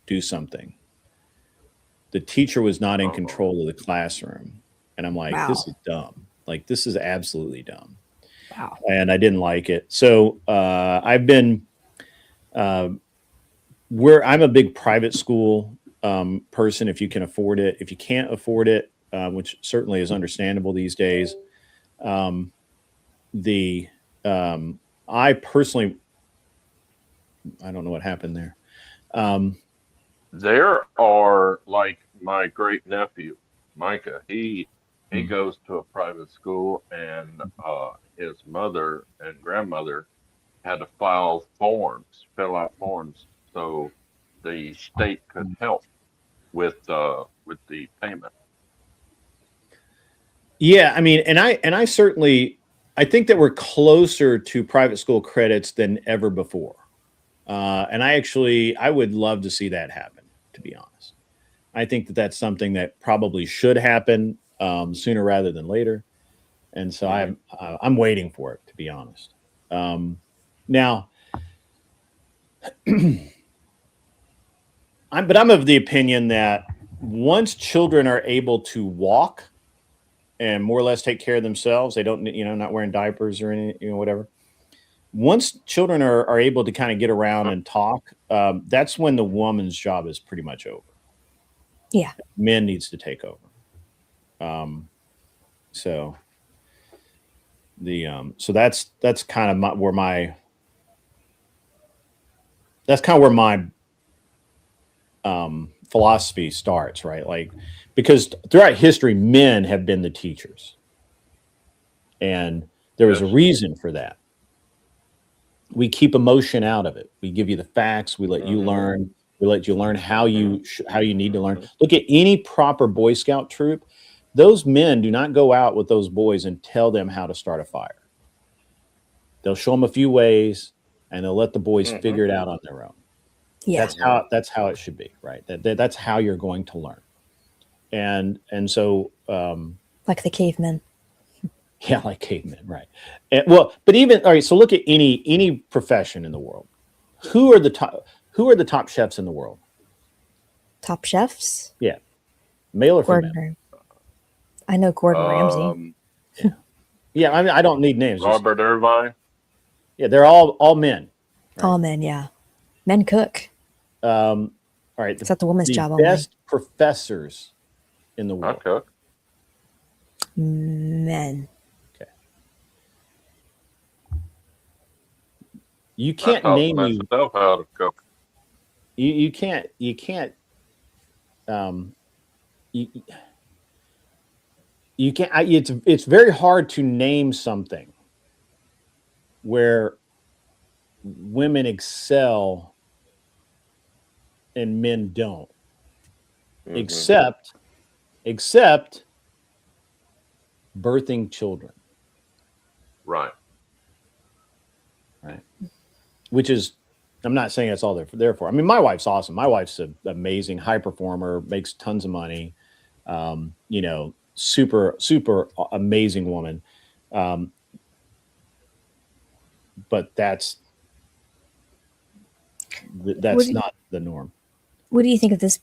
do something. The teacher was not in control of the classroom. And I'm like, Wow. This is dumb. Like, this is absolutely dumb. Wow. And I didn't like it. So I've been I'm a big private school person if you can afford it. If you can't afford it, which certainly is understandable these days, I personally, I don't know what happened there. There are like my great nephew, Micah. He goes to a private school, and his mother and grandmother had to fill out forms, so the state could help with the payment. Yeah, I mean, and I certainly, I think that we're closer to private school credits than ever before. And I would love to see that happen, to be honest. I think that that's something that probably should happen sooner rather than later. And so I'm waiting for it, to be honest. Now, I'm of the opinion that once children are able to walk and more or less take care of themselves, they don't, not wearing diapers or any, whatever. Once children are able to kind of get around and talk, that's when the woman's job is pretty much over. Yeah. Men needs to take over. So that's kind of where my philosophy starts, right? Like, because throughout history, men have been the teachers, and there was a reason for that. We keep emotion out of it. We give you the facts. We let you learn. We let you learn how you need to learn. Look at any proper Boy Scout troop. Those men do not go out with those boys and tell them how to start a fire. They'll show them a few ways, and they'll let the boys figure it out on their own. Yeah. That's how it should be, right? That's how you're going to learn. And so like the cavemen. Yeah, like cavemen, right? And, well, but even all right. So look at any profession in the world. Who are the top? Who are the top chefs in the world? Top chefs? Yeah, male or female? Gordon. I know Gordon Ramsay. Yeah, yeah. I mean, I don't need names. Just Robert Irvine. yeah, they're all men. Right. All men, yeah. Men cook. All right. Is that the woman's The job only? best professors in the world. Okay. Men. Okay. You I can't taught name me. myself how to cook. You can't. Um, you, you can't. It's very hard to name something where women excel and men don't, Mhm. except birthing children, Right. right? Which is, I'm not saying that's all they're there for. I mean, my wife's awesome. My wife's an amazing high performer, makes tons of money. You know, super amazing woman. But that's not the norm. What do you think of this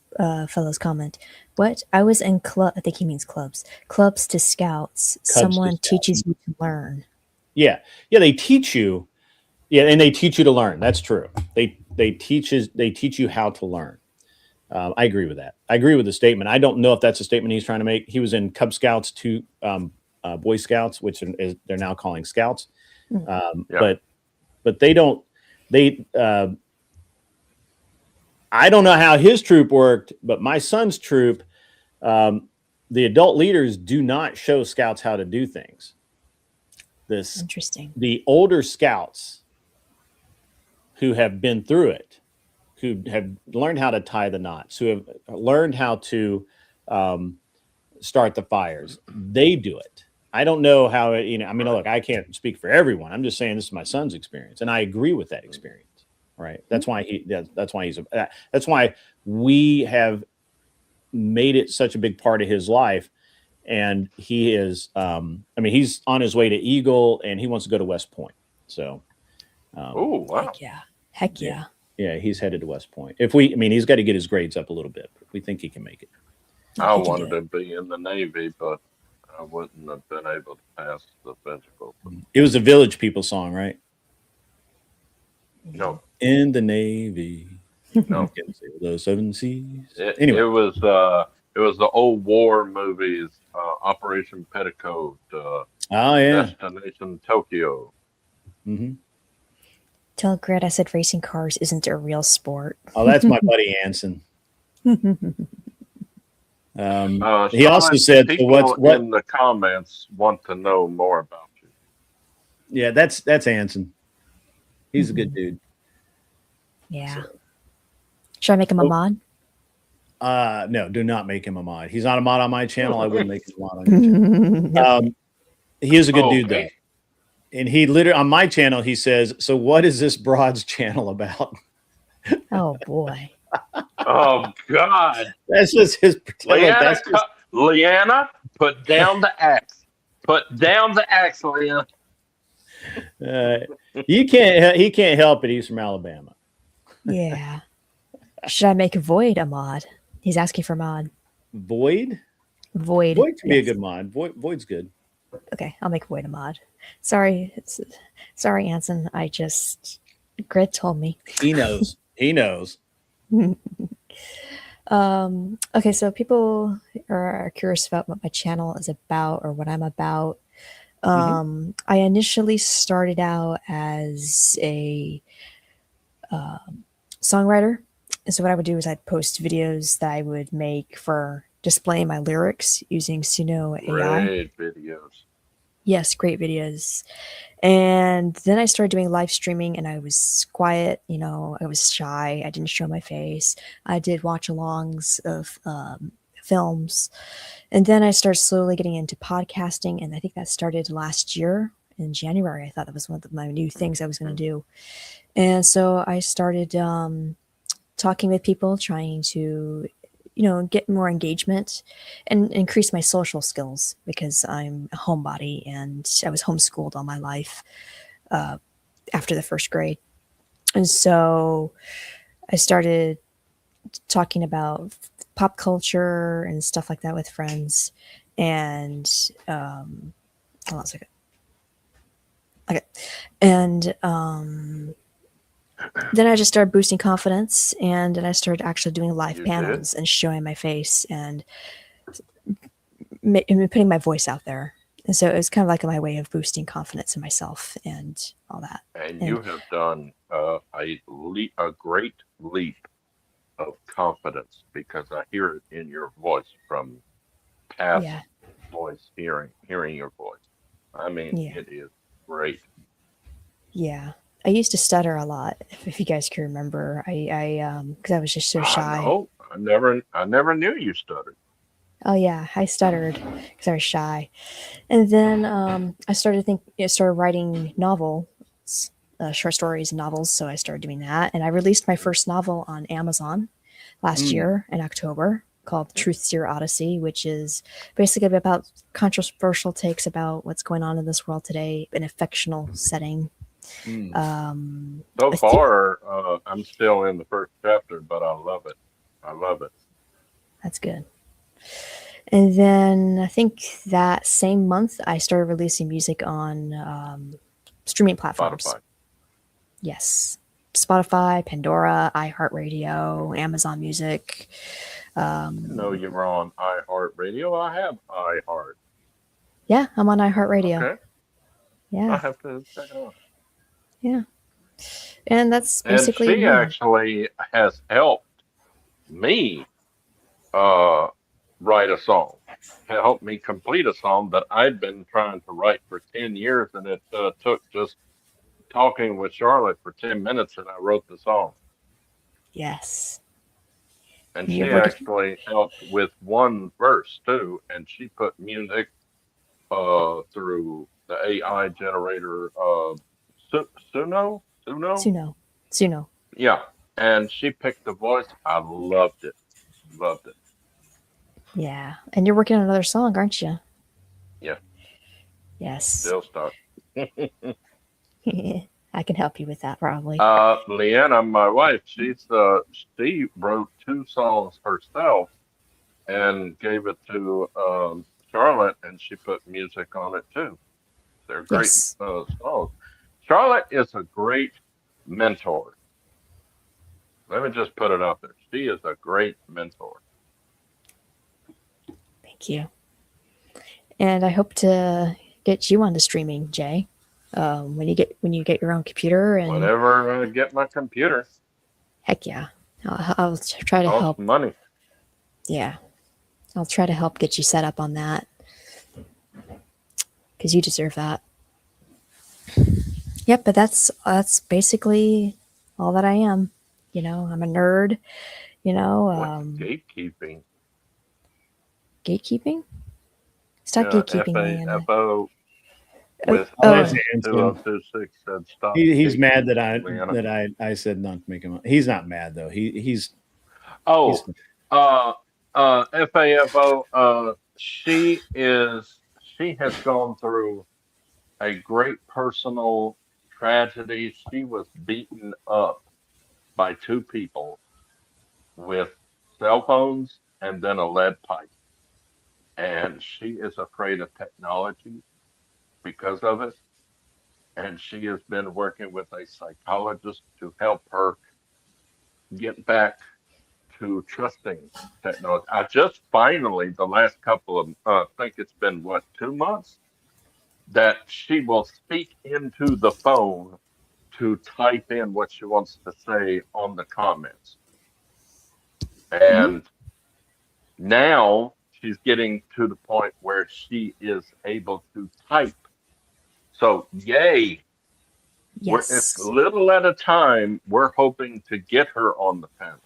fellow's comment? What? I was in club. I think he means clubs. Clubs to scouts. Cubs to Someone scouts. teaches you to learn. Yeah, they teach you. Yeah, and they teach you to learn. That's true. They teach you how to learn. I agree with that. I agree with the statement. I don't know if that's a statement he's trying to make. He was in Cub Scouts to Boy Scouts, which they're now calling Scouts. Yeah. But they don't. I don't know how his troop worked, but my son's troop, the adult leaders do not show scouts how to do things. Interesting. The older scouts who have been through it, who have learned how to tie the knots, who have learned how to start the fires, they do it. I don't know how it, I mean, look, I can't speak for everyone. I'm just saying this is my son's experience, and I agree with that experience. Right. That's why that's why we have made it such a big part of his life. And he is, I mean, he's on his way to Eagle and he wants to go to West Point. So, Oh, wow. Heck yeah. Yeah, he's headed to West Point. He's got to get his grades up a little bit, but we think he can make it. I wanted to be in the Navy, but I wouldn't have been able to pass the physical. It was a Village People song, right? No. In the Navy. No. Those seven seas. Anyway. It was the old war movies, Operation Petticoat, oh yeah, Destination Tokyo. Mm-hmm. Tell Grit I said racing cars isn't a real sport. Oh, that's my buddy Anson. He also said, "What in the comments want to know more about you?" Yeah, that's Anson. He's a good dude. Yeah. So. Should I make him a mod? No, do not make him a mod. He's not a mod on my channel. I wouldn't make him a mod on your channel. He is a good dude, though. And he literally, on my channel, he says, "So what is this broad's channel about?" Oh, boy. Oh, God. That's just his... Leanna, put down the axe. Put down the axe, Leanna. He can't help it. He's from Alabama. Yeah. Should I make Void a mod? He's asking for mod. Void can be a good mod. Void's good. Okay, I'll make Void a mod. Sorry, Anson. Grit told me. He knows. Okay, so people are curious about what my channel is about or what I'm about. I initially started out as a songwriter. And so what I would do is I'd post videos that I would make for displaying my lyrics using Suno AI. Great videos. Yes, great videos. And then I started doing live streaming and I was quiet, I was shy. I didn't show my face. I did watch-alongs of films. And then I started slowly getting into podcasting. And I think that started last year in January. I thought that was one of my new things I was going to do. And so I started talking with people, trying to get more engagement and increase my social skills because I'm a homebody and I was homeschooled all my life after the first grade. And so I started talking about pop culture and stuff like that with friends. And hold on a second. Okay. And then I just started boosting confidence, and then I started actually doing live You did? panels and showing my face and putting my voice out there. And so it was kind of like my way of boosting confidence in myself and all that. And And you have done a great leap of confidence because I hear it in your voice from past yeah, voice hearing your voice. I mean, yeah, it is great. yeah. I used to stutter a lot, if you guys can remember. Because I was just so Ah, shy. no, I never knew you stuttered. Oh yeah, I stuttered because I was shy. And then started writing novels, short stories and novels. So I started doing that, and I released my first novel on Amazon last Mm. year in October called Truth Seer Odyssey, which is basically about controversial takes about what's going on in this world today in a fictional setting. Mm. So I think far, I'm still in the first chapter, but I love it. I love it. that's good. And then I think that same month I started releasing music on streaming platforms. Spotify. Yes. Spotify, Pandora, iHeartRadio, Amazon Music. Didn't know you were on iHeartRadio. I have iHeart. Yeah, I'm on iHeartRadio. Okay, I Yeah, have to check it out. yeah. And that's And basically she me. actually has helped me uh, write a song, helped me complete a song that I'd been trying to write for 10 years, and it took just talking with Charlotte for 10 minutes, and I wrote the song. Yes. And You're she working. actually helped with one verse too, and she put music through the AI generator Suno. Suno? Suno. Suno. Yeah. And she picked the voice. I loved it. Loved it. Yeah. And you're working on another song, aren't you? Yeah. Yes. Still stuck. I can help you with that probably. Leanna, my wife, she wrote two songs herself and gave it to Charlotte, and she put music on it too. They're great Yes. songs. Charlotte is a great mentor. Let me just put it out there. She is a great mentor. Thank you. And I hope to get you onto streaming, Jay. When you get your own computer and Whenever I get my computer, heck yeah, I'll try to costs help. money. Yeah, I'll try to help get you set up on that because you deserve that. Yep, but that's basically all that I am. I'm a nerd. You know, What's um, gatekeeping? gatekeeping. Stop Yeah, gatekeeping, Leanna. FAFO Oh, with I'll let oh, you answer. 2026 said stop He's mad that gatekeeping, Leanna. I said not to make him. He's not mad though. He's Oh, uh, FAFO, she has gone through a great personal tragedy. She was beaten up by two people with cell phones and then a lead pipe. And she is afraid of technology because of it. And she has been working with a psychologist to help her get back to trusting technology. I just finally, the last couple of, I think it's been what, 2 months, that she will speak into the phone to type in what she wants to say on the comments. mhm. And now she's getting to the point where she is able to type. So, yay. It's Yes, little at a time. We're hoping to get her on the panel.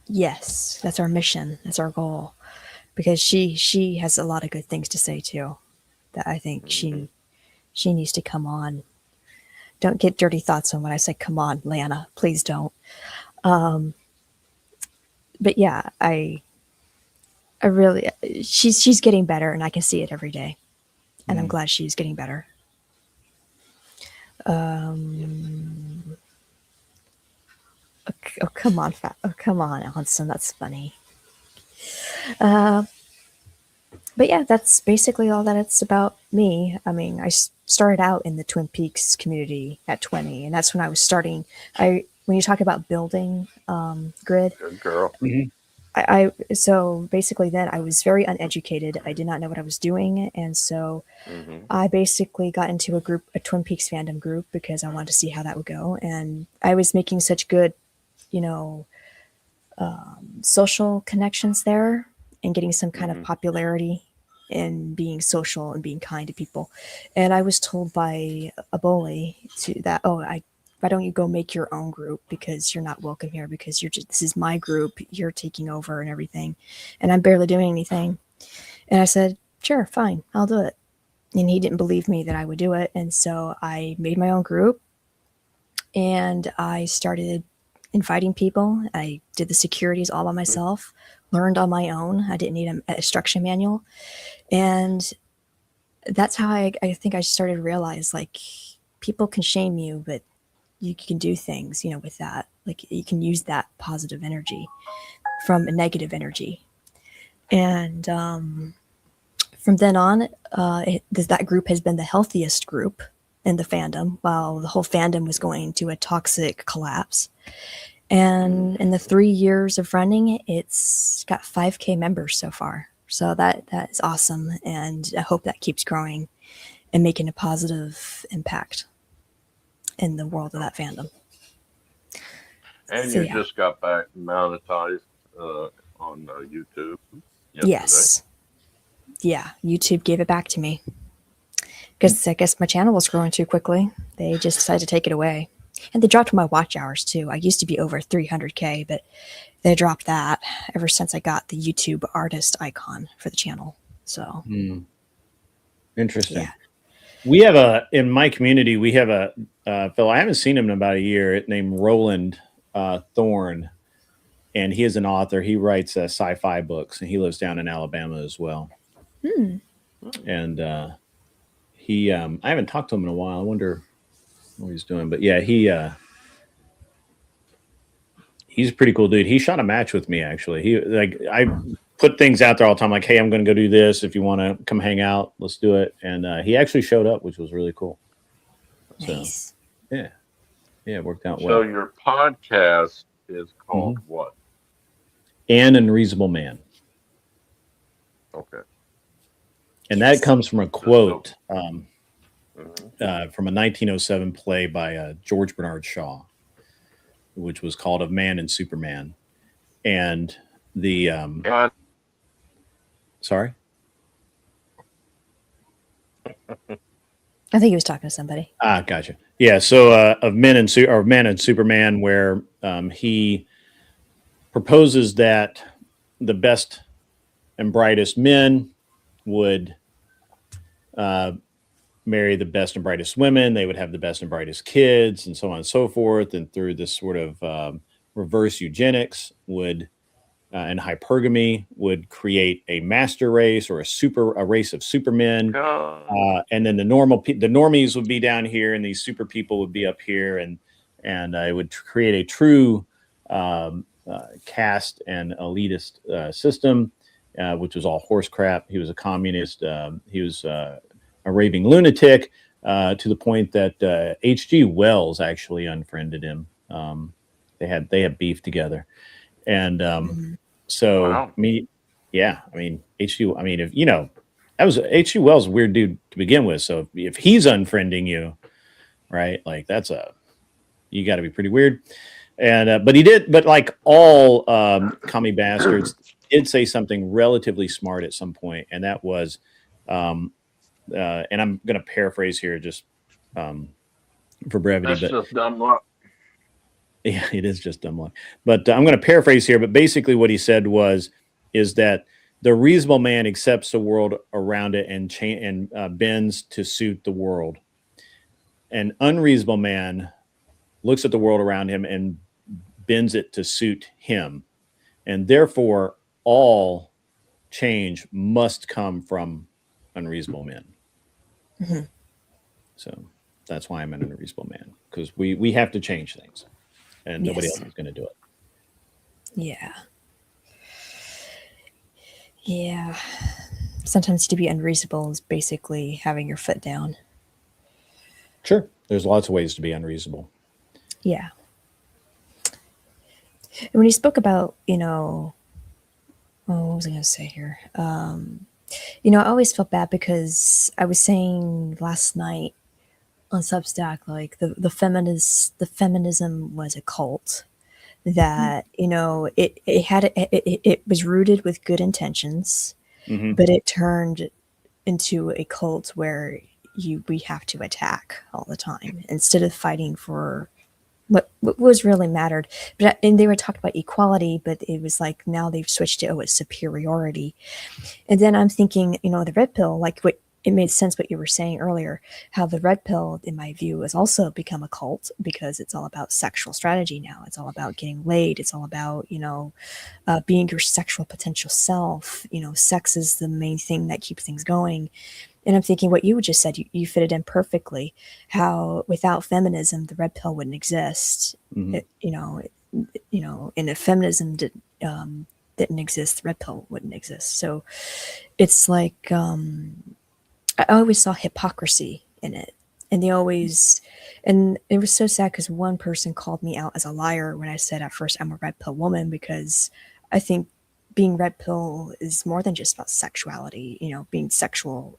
yes, that's our mission. That's our goal because she has a lot of good things to say too. That I think Hmm. she needs to come on. Don't get dirty thoughts on when I say come on, Lana. Please don't. But yeah, I I really, she's getting better, and I can see it every day, and I'm glad she's getting better. Oh, come on, oh, come on, Allison, that's funny. But yeah, that's basically all that it's about me. I mean, I started out in the Twin Peaks community at 20, and that's when I was starting. When you talk about building grid, Good girl. so basically then I was very uneducated. I did not know what I was doing, and so Hmm. I basically got into a Twin Peaks fandom group because I wanted to see how that would go, and I was making such good, you know, social connections there and getting some kind of Hmm. popularity in being social and being kind to people. And I was told by a bully why don't you go make your own group because you're not welcome here because this is my group, you're taking over and everything, and I'm barely doing anything. And I said, sure, fine, I'll do it. And he didn't believe me that I would do it, and so I made my own group and I started inviting people. I did the securities all by myself, learned on my own. I didn't need a instruction manual. And that's how I think I started to realize like people can shame you, but you can do things, with that. Like you can use that positive energy from a negative energy. And from then on, that group has been the healthiest group in the fandom, while the whole fandom was going to a toxic collapse. And in the 3 years of running, it's got 5K members so far. So that is awesome, and I hope that keeps growing and making a positive impact in the world of that fandom. And So you yeah, just got back monetized on YouTube yesterday. yes, yeah. YouTube gave it back to me because I guess my channel was growing too quickly. They just decided to take it away, and they dropped my watch hours too. I used to be over 300K, but they dropped that ever since I got the YouTube artist icon for the channel. So Interesting. yeah. We have in my community, we have a fellow, I haven't seen him in about a year, named Roland Thorne, and he is an author. He writes sci-fi books, and he lives down in Alabama as well. And I haven't talked to him in a while. I wonder what he's doing, but yeah, he's a pretty cool dude. He shot a match with me actually. I put things out there all the time, like, hey, I'm going to go do this. If you want to come hang out, let's do it. And he actually showed up, which was really cool. So Nice. yeah, it worked out So well. your podcast is called Mm-hmm. what? An Unreasonable Man. Okay. And that Yes. comes from a Just so. quote Mhm. from a 1907 play by George Bernard Shaw, which was called Of Man and Superman. And the Yeah, sorry, I think he was talking to somebody. gotcha. Yeah, so of Man and Superman, where he proposes that the best and brightest men would marry the best and brightest women. They would have the best and brightest kids, and so on and so forth. And through this sort of reverse eugenics, and hypergamy would create a master race or a race of supermen. And then the normies would be down here, and these super people would be up here, and it would create a true caste and elitist system, which was all horse crap. He was a communist. He was a raving lunatic, to the point that H.G. Wells actually unfriended him. They had beef together, and so wow. I mean H.G. I mean, if that was H.G. Wells, a weird dude to begin with. So if he's unfriending you, right, like you got to be pretty weird. And but he did, but like all commie bastards, did say something relatively smart at some point, and that was, um, and I'm going to paraphrase here just for brevity, That's but just dumb luck. yeah, it is just dumb luck. But I'm going to paraphrase here. But basically, what he said is that the reasonable man accepts the world around it and bends to suit the world. An unreasonable man looks at the world around him and bends it to suit him, and therefore all change must come from unreasonable men. Mm-hmm. So that's why I'm an unreasonable man, because we have to change things, and nobody Yes. else is going to do it. Yeah. Yeah. Sometimes to be unreasonable is basically having your foot down. Sure, there's lots of ways to be unreasonable. Yeah. And when you spoke about, what was I going to say here? I always felt bad because I was saying last night on Substack, like the feminism was a cult that, it was rooted with good intentions, Mm-hmm. but it turned into a cult where we have to attack all the time instead of fighting for what was really mattered. And they were talking about equality, but it was like now they've switched to it's superiority. And then I'm thinking, the red pill, like what it made sense what you were saying earlier, how the red pill, in my view, has also become a cult because it's all about sexual strategy now. It's all about getting laid. It's all about, being your sexual potential self. Sex is the main thing that keeps things going. And I'm thinking what you just said, you fit it in perfectly. How without feminism, the red pill wouldn't exist. Mm-hmm. And if feminism didn't exist, the red pill wouldn't exist. So it's like I always saw hypocrisy in it, and and it was so sad because one person called me out as a liar when I said at first I'm a red pill woman, because I think being red pill is more than just about sexuality. Being sexual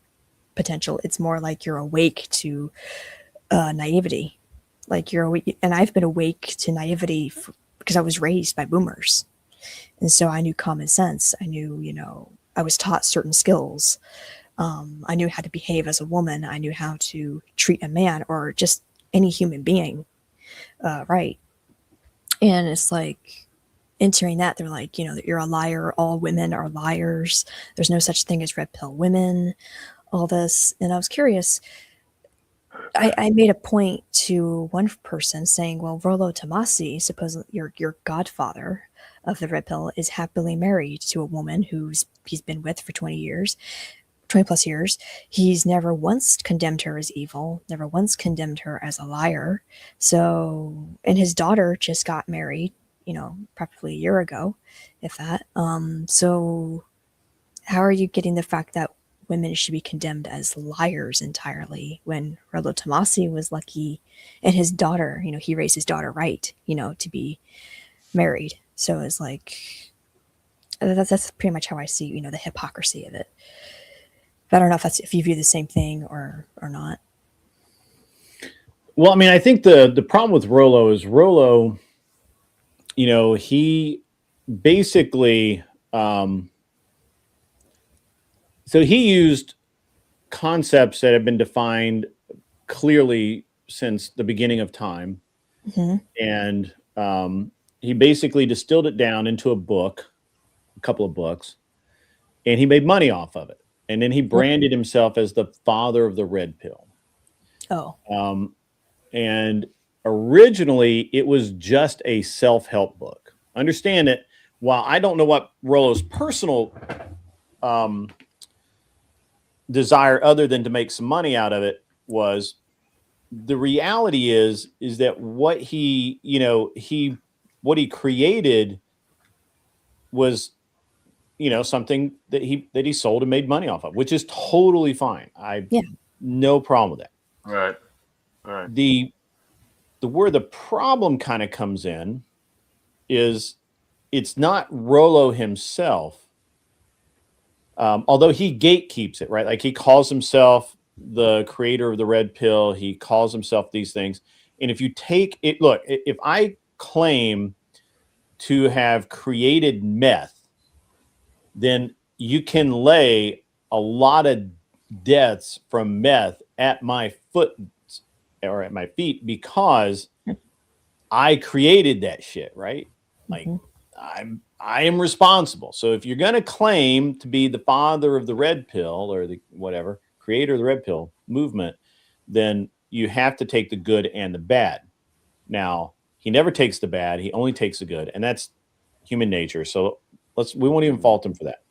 potential. It's more like you're awake to naivety. Like you're awake, and I've been awake to naivety because I was raised by boomers, and so I knew common sense. I knew, I was taught certain skills. I knew how to behave as a woman. I knew how to treat a man or just any human being right. And it's like entering that, they're like, that you're a liar. All women are liars. There's no such thing as red pill women. All this, and I was curious. I made a point to one person saying, "Well, Rollo Tomasi, supposedly your godfather of the red pill, is happily married to a woman he's been with for 20 plus years. He's never once condemned her as evil, never once condemned her as a liar. So, and his daughter just got married, probably a year ago, if that. So, how are you getting the fact that women should be condemned as liars entirely when Rollo Tomasi was lucky and his daughter, he raised his daughter right, to be married. So it's like, that's pretty much how I see, the hypocrisy of it. But I don't know if you view the same thing or not. Well, I mean, I think the problem with Rollo is Rollo, he basically, so he used concepts that have been defined clearly since the beginning of time. Mm-hmm. And he basically distilled it down into a couple of books, and he made money off of it. And then he branded himself as the father of the red pill. Oh. And originally it was just a self-help book. Understand that while I don't know what Rollo's personal desire other than to make some money out of it was, the reality is that what he created was, something that he sold and made money off of, which is totally fine. No problem with that. Right. Where the problem kind of comes in is it's not Rollo himself, although he gatekeeps it, right? Like he calls himself the creator of the red pill. He calls himself these things. And if you take it, look, if I claim to have created meth, then you can lay a lot of deaths from meth at my foot or at my feet because I created that shit, right? Like I am responsible. So if you're going to claim to be the father of the red pill or the whatever, creator of the red pill movement, then you have to take the good and the bad. Now, he never takes the bad, he only takes the good, and that's human nature. So we won't even fault him for that.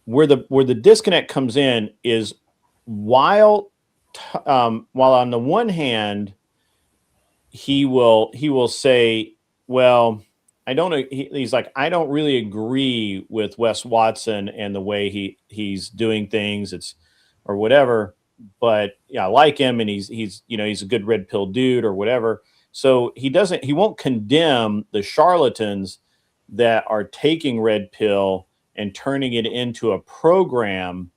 where the disconnect comes in is while on the one hand he will say, well, I don't know. He's like, I don't really agree with Wes Watson and the way he's doing things. It's or whatever, but yeah, I like him and he's he's a good red pill dude or whatever. So he won't condemn the charlatans that are taking red pill and turning it into a program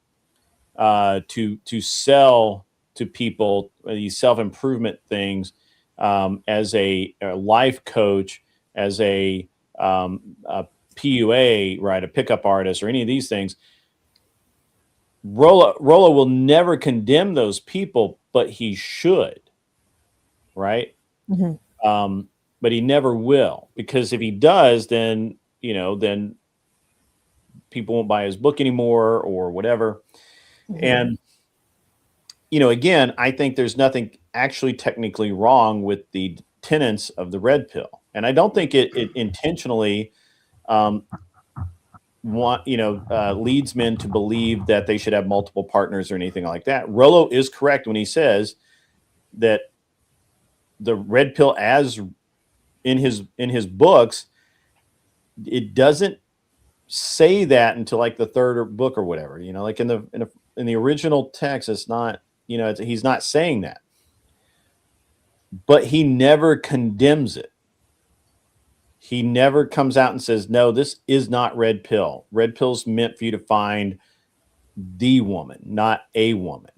to sell to people these self-improvement things as a life coach, as a PUA, right, a pickup artist, or any of these things. Rollo will never condemn those people, but he should, right? But he never will, because if he does, then then people won't buy his book anymore or whatever. And again, I think there's nothing actually technically wrong with the tenets of the red pill, and I don't think it intentionally leads men to believe that they should have multiple partners or anything like that. Rollo is correct when he says that the red pill, as in his books, it doesn't say that until like the third book or whatever. Like in the original text, it's not. He's not saying that, but he never condemns it. He never comes out and says, no, this is not red pill. Red pill's meant for you to find the woman, not a woman,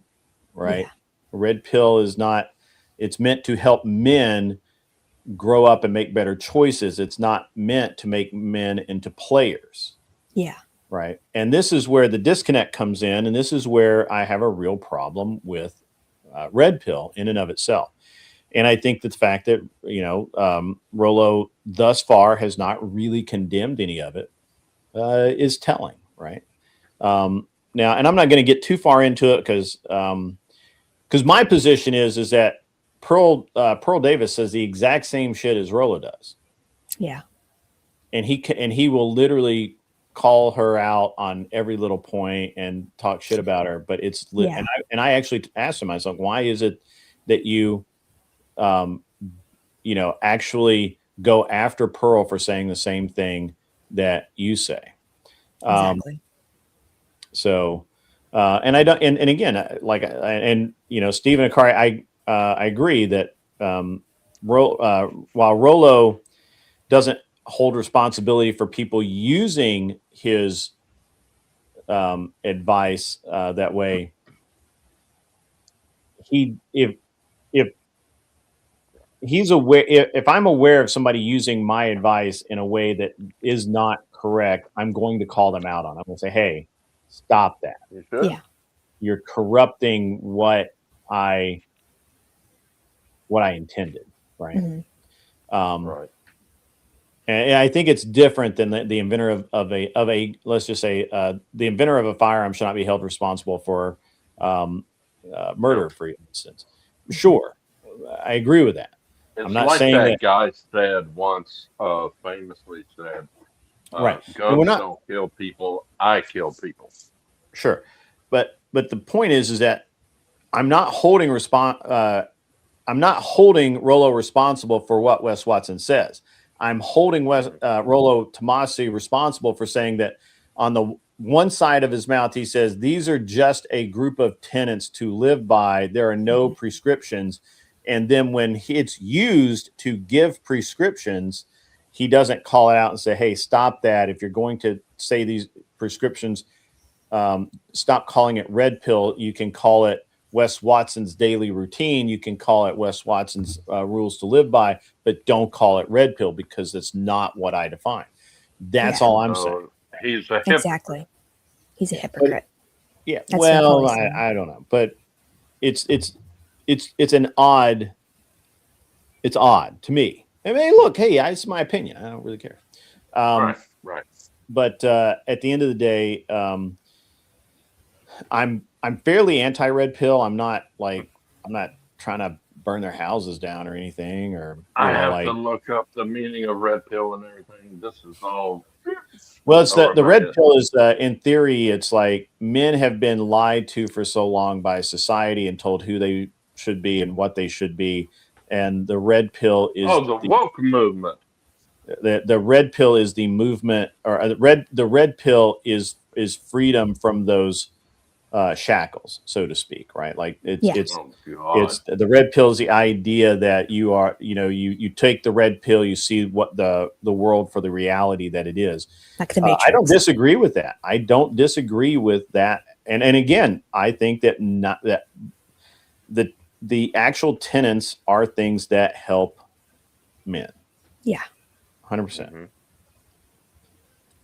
right? Yeah. Red pill is not, it's meant to help men grow up and make better choices. It's not meant to make men into players. Yeah. Right. And this is where the disconnect comes in. And this is where I have a real problem with red pill in and of itself. And I think the fact that, Rollo thus far has not really condemned any of it is telling. Right. Now, and I'm not going to get too far into it because my position is that Pearl Davis says the exact same shit as Rollo does. Yeah. And he will literally call her out on every little point and talk shit about her, but it's and I actually asked him, I was like, why is it that you actually go after Pearl for saying the same thing that you say? Exactly. So and I don't, and again, Stephen Akari, I agree that while Rollo doesn't hold responsibility for people using his advice that way, if he's aware, if I'm aware of somebody using my advice in a way that is not correct, I'm going to call them out on it. I'm going to say, hey, stop that. You should. Yeah. You're corrupting what I intended, right? Right. And I think it's different than the inventor of a let's just say the inventor of a firearm should not be held responsible for murder, for instance. Sure, I agree with that. It's I'm not like saying that guy said once, famously said, right. Guns don't kill people, I kill people. Sure, but the point is that I'm not holding Rollo responsible for what Wes Watson says. I'm holding Rollo Tomasi responsible for saying that on the one side of his mouth, he says, these are just a group of tenets to live by. There are no prescriptions. And then when it's used to give prescriptions, he doesn't call it out and say, hey, stop that. If you're going to say these prescriptions, stop calling it red pill. You can call it Wes Watson's daily routine. You can call it Wes Watson's rules to live by, but don't call it red pill because that's not what I define. That's all I'm saying. He's a hypocrite. Exactly. He's a hypocrite. That's well, I don't know, but it's odd to me. I mean, look, hey, it's my opinion. I don't really care. Right. But at the end of the day, I'm fairly anti-red pill. I'm not trying to burn their houses down or anything. Or I have to look up the meaning of red pill and everything. This is all Well, it's over the my red head. pill is in theory, it's like men have been lied to for so long by society and told who they should be and what they should be, and the red pill is Oh, the woke movement. the red pill is the movement, or the red pill is freedom from those shackles, so to speak, right? Like Yeah. Oh it's God. the red pill is the idea that you are, you take the red pill, you see what the world for the reality that it is. Like the I don't Matrix. disagree with that. I don't disagree with that. And again, I think that not that the actual tenets are things that help men. Yeah. 100%.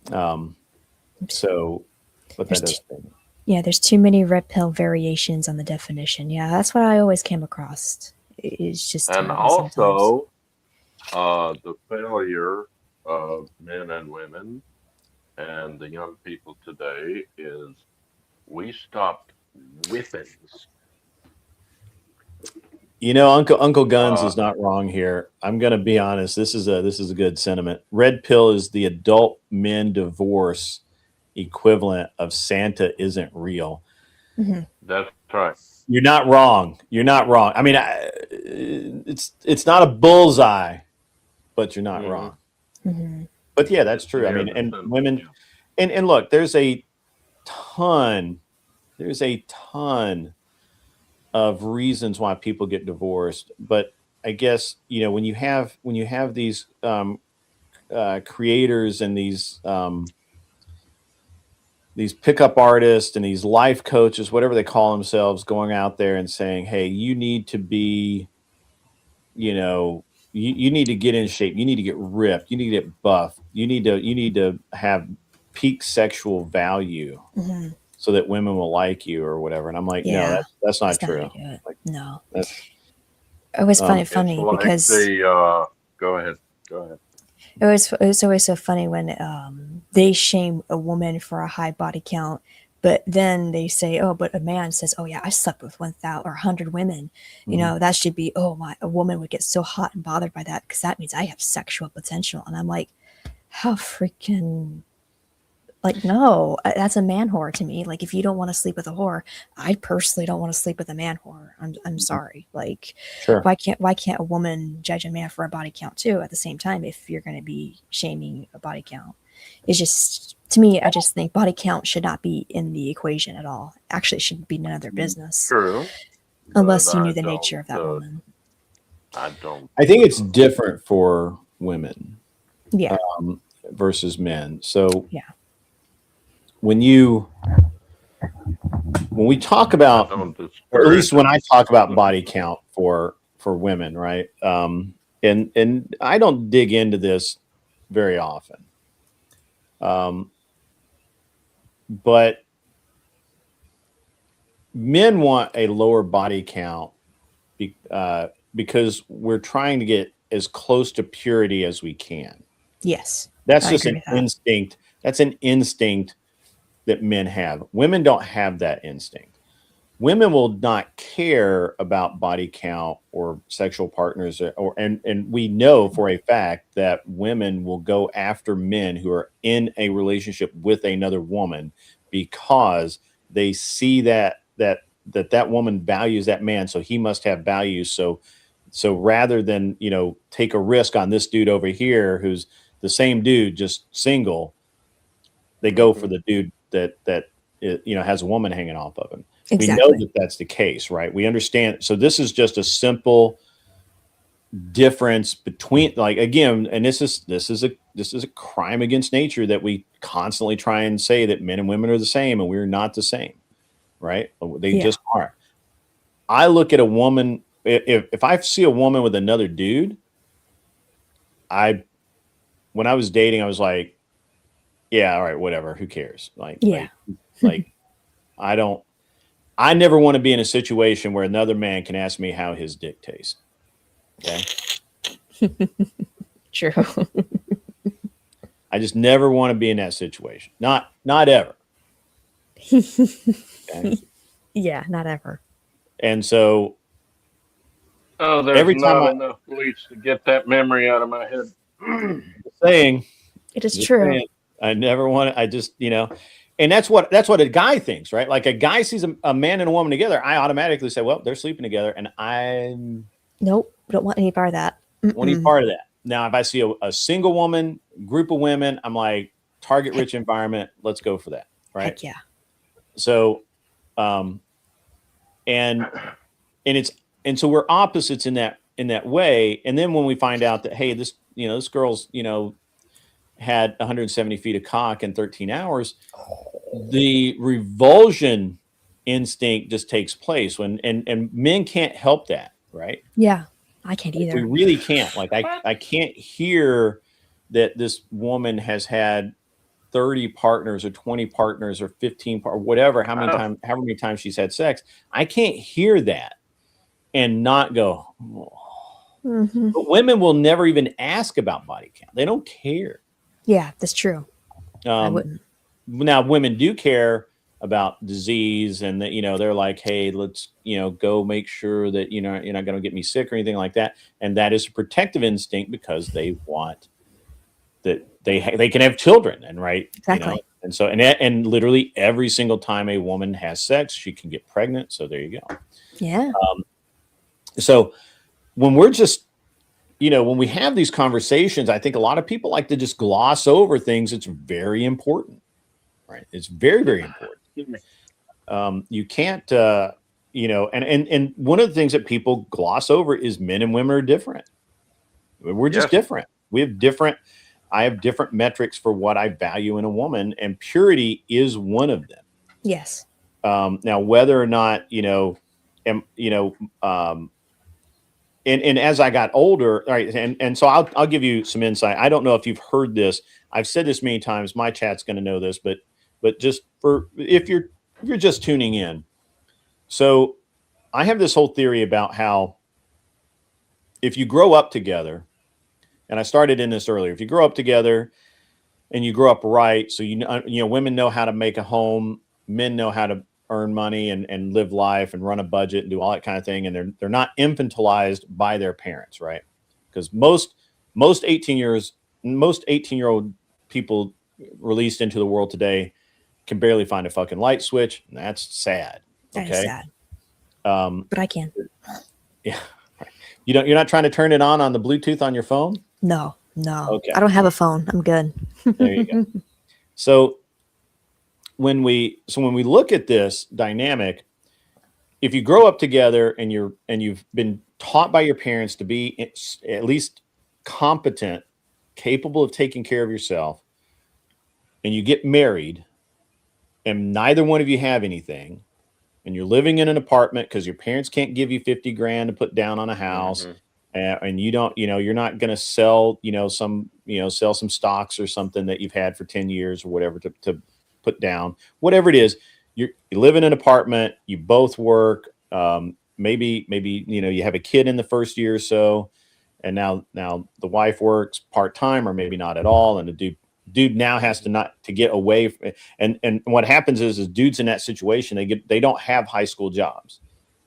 Mhm. So, but There's that doesn't. Yeah, there's too many red pill variations on the definition. Yeah, that's what I always came across. It's just And terrible sometimes. also, the failure of men and women and the young people today is we stopped whippings. Uncle Guns Uh, is not wrong here. I'm going to be honest. This is a good sentiment. Red pill is the adult men divorce equivalent of Santa isn't real. Hmm. that's right. You're not wrong. You're not wrong. I mean, it's not a bullseye, but you're not Hmm. wrong. Hmm. But yeah, that's It's true. I near mean, the and sentiment. women, Yeah. and look, ton, there's a ton of reasons why people get divorced. But I guess when you have these creators and these pickup artists and these life coaches, whatever they call themselves, going out there and saying, "Hey, you need to be, you know, you need to get in shape. You need to get ripped. You need to get buff. You need to have peak sexual value Hmm. so that women will like you or whatever." And I'm like, no, Yeah, that's not that's not how true. to do it. Like No, that's it was funny, It's funny like because the go ahead. Go ahead. it was always so funny when they shame a woman for a high body count, but then they say, "Oh, but a man says, oh yeah, I slept with 1,000 or 100 women. mhm. That should be, oh my, a woman would get so hot and bothered by that because that means I have sexual potential." And I'm like, how freaking like no, that's a man whore to me. Like if you don't want to sleep with a whore, I personally don't want to sleep with a man whore. I'm sorry. Like Sure. why can't a woman judge a man for a body count too at the same time if you're going to be shaming a body count? It's just to me, I just think body count should not be in the equation at all. Actually, it should be none of their business True, but unless you knew the nature of that woman. I don't. I think it's different for women Yeah, versus men. So yeah, when you when we talk I about, don't or at least disparage when it. I talk about body count for women, right? And I don't dig into this very often, um, but men want a lower body count because we're trying to get as close to purity as we can. yes, That's I just agree an with that. instinct. That's an instinct that men have. Women don't have that instinct. Women will not care about body count or sexual partners, and we know for a fact that women will go after men who are in a relationship with another woman because they see that woman values that man, so he must have value. So rather than take a risk on this dude over here who's the same dude just single, they go for Hmm. the dude that has a woman hanging off of him. We know Exactly. that that's the case, right? We understand. So this is just a simple difference between, like, again, and this is a crime against nature that we constantly try and say that men and women are the same, and we're not the same, right? They Yeah. just aren't. I look at a woman, if I see a woman with another dude, I when I was dating, I was like, yeah, all right, whatever, who cares? Like Yeah. like like I don't I never want to be in a situation where another man can ask me how his dick tastes. Okay. True. I just never want to be in that situation. Not ever. Okay. Yeah, not ever. And so Oh, there's every time not I enough bleach to get that memory out of my head. It is just true. saying, I never want to, I just, and that's what a guy thinks, right? Like a guy sees a man and a woman together. I automatically say, well, they're sleeping together. And I Nope, don't want any part of that. want any part of that. Now, if I see a single woman, group of women, I'm like, target rich environment. Let's go for that. Right. Heck yeah. So, and so we're opposites in that way. And then when we find out that, hey, this girl's, had 170 feet of cock in 13 hours, the revulsion instinct just takes place and men can't help that. Right. Yeah. I can't either. We really can't. Like I can't hear that this woman has had 30 partners or 20 partners or 15 or whatever, however many times she's had sex. I can't hear that and not go, oh. But women will never even ask about body count. They don't care. Yeah, that's true. I wouldn't. Now women do care about disease and that, they're like, hey, let's, go make sure that, you're not going to get me sick or anything like that. And that is a protective instinct because they want that they can have children and right. Exactly. And so, and literally every single time a woman has sex, she can get pregnant. So there you go. Yeah. So when we're just, when we have these conversations, I think a lot of people like to just gloss over things. It's very important, right? It's very, very important. You can't, and one of the things that people gloss over is men and women are different. We're just different. I have different metrics for what I value in a woman, and purity is one of them. Yes. Now, whether or not, and as I got older, right, and so I'll give you some insight. I don't know if you've heard this. I've said this many times. My chat's going to know this, but just for if you're just tuning in. So I have this whole theory about how if you grow up together, and I started in this earlier, if you grow up together and you grow up right, so women know how to make a home, men know how to earn money and live life and run a budget and do all that kind of thing, and they're not infantilized by their parents, right? Because most 18-year-old people released into the world today can barely find a fucking light switch, and that's sad. That is sad. But I can. Yeah. You're not trying to turn it on the Bluetooth on your phone? No. Okay. I don't have a phone. I'm good. There you go. So when we look at this dynamic, if you grow up together and you've been taught by your parents to be at least competent, capable of taking care of yourself, and you get married and neither one of you have anything, and you're living in an apartment because your parents can't give you 50 grand to put down on a house, and you don't, you're not going to sell, sell some stocks or something that you've had for 10 years or whatever to put down, whatever it is. You live in an apartment, you both work, maybe you have a kid in the first year or so, and now the wife works part-time or maybe not at all, and the dude now has to get away and what happens is dudes in that situation, they don't have high school jobs,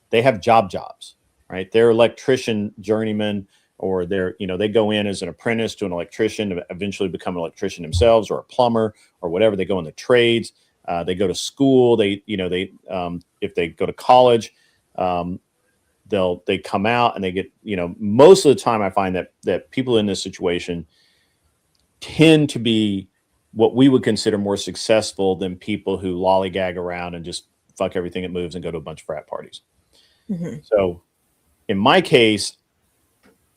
they have jobs, right? They're electrician journeyman, or they go in as an apprentice to an electrician to eventually become an electrician themselves, or a plumber or whatever. They go in the trades, they go to school, if they go to college, they come out and they get, most of the time I find that people in this situation tend to be what we would consider more successful than people who lollygag around and just fuck everything that moves and go to a bunch of frat parties. Mm-hmm. So in my case,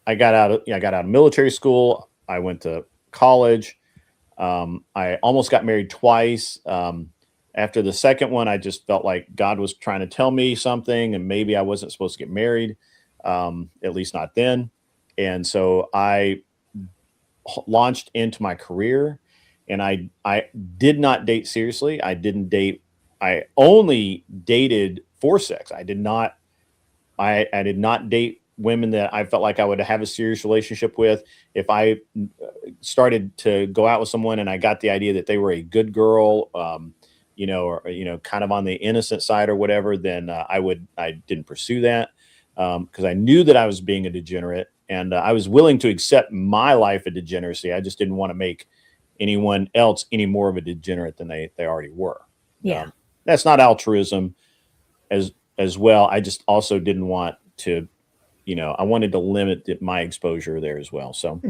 I got out of military school. I went to college. I almost got married twice. After the second one, I just felt like God was trying to tell me something, and maybe I wasn't supposed to get married, at least not then. And so I launched into my career, and I did not date seriously. I only dated for sex. I did not date women that I felt like I would have a serious relationship with. If I started to go out with someone and I got the idea that they were a good girl, or kind of on the innocent side or whatever, then I didn't pursue that, because I knew that I was being a degenerate, and I was willing to accept my life of degeneracy. I just didn't want to make anyone else any more of a degenerate than they already were. Yeah. That's not altruism as well. I just also didn't want to, I wanted to limit my exposure there as well. So,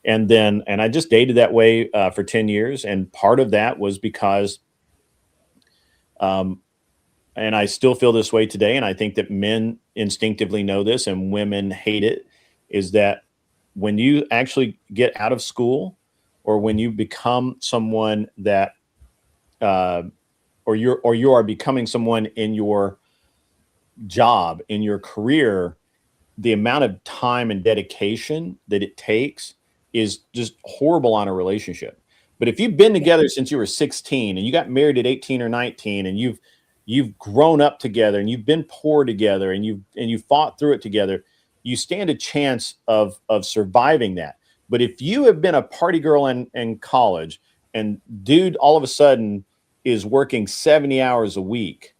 and I just dated that way for 10 years. And part of that was because, and I still feel this way today. And I think that men instinctively know this and women hate it, is that when you actually get out of school or when you become someone that, or you are becoming someone in your job, in your career, the amount of time and dedication that it takes is just horrible on a relationship. But if you've been together since you were 16 and you got married at 18 or 19 and you've grown up together and you've been poor together and you fought through it together, you stand a chance of surviving that. But if you have been a party girl in college and dude all of a sudden is working 70 hours a week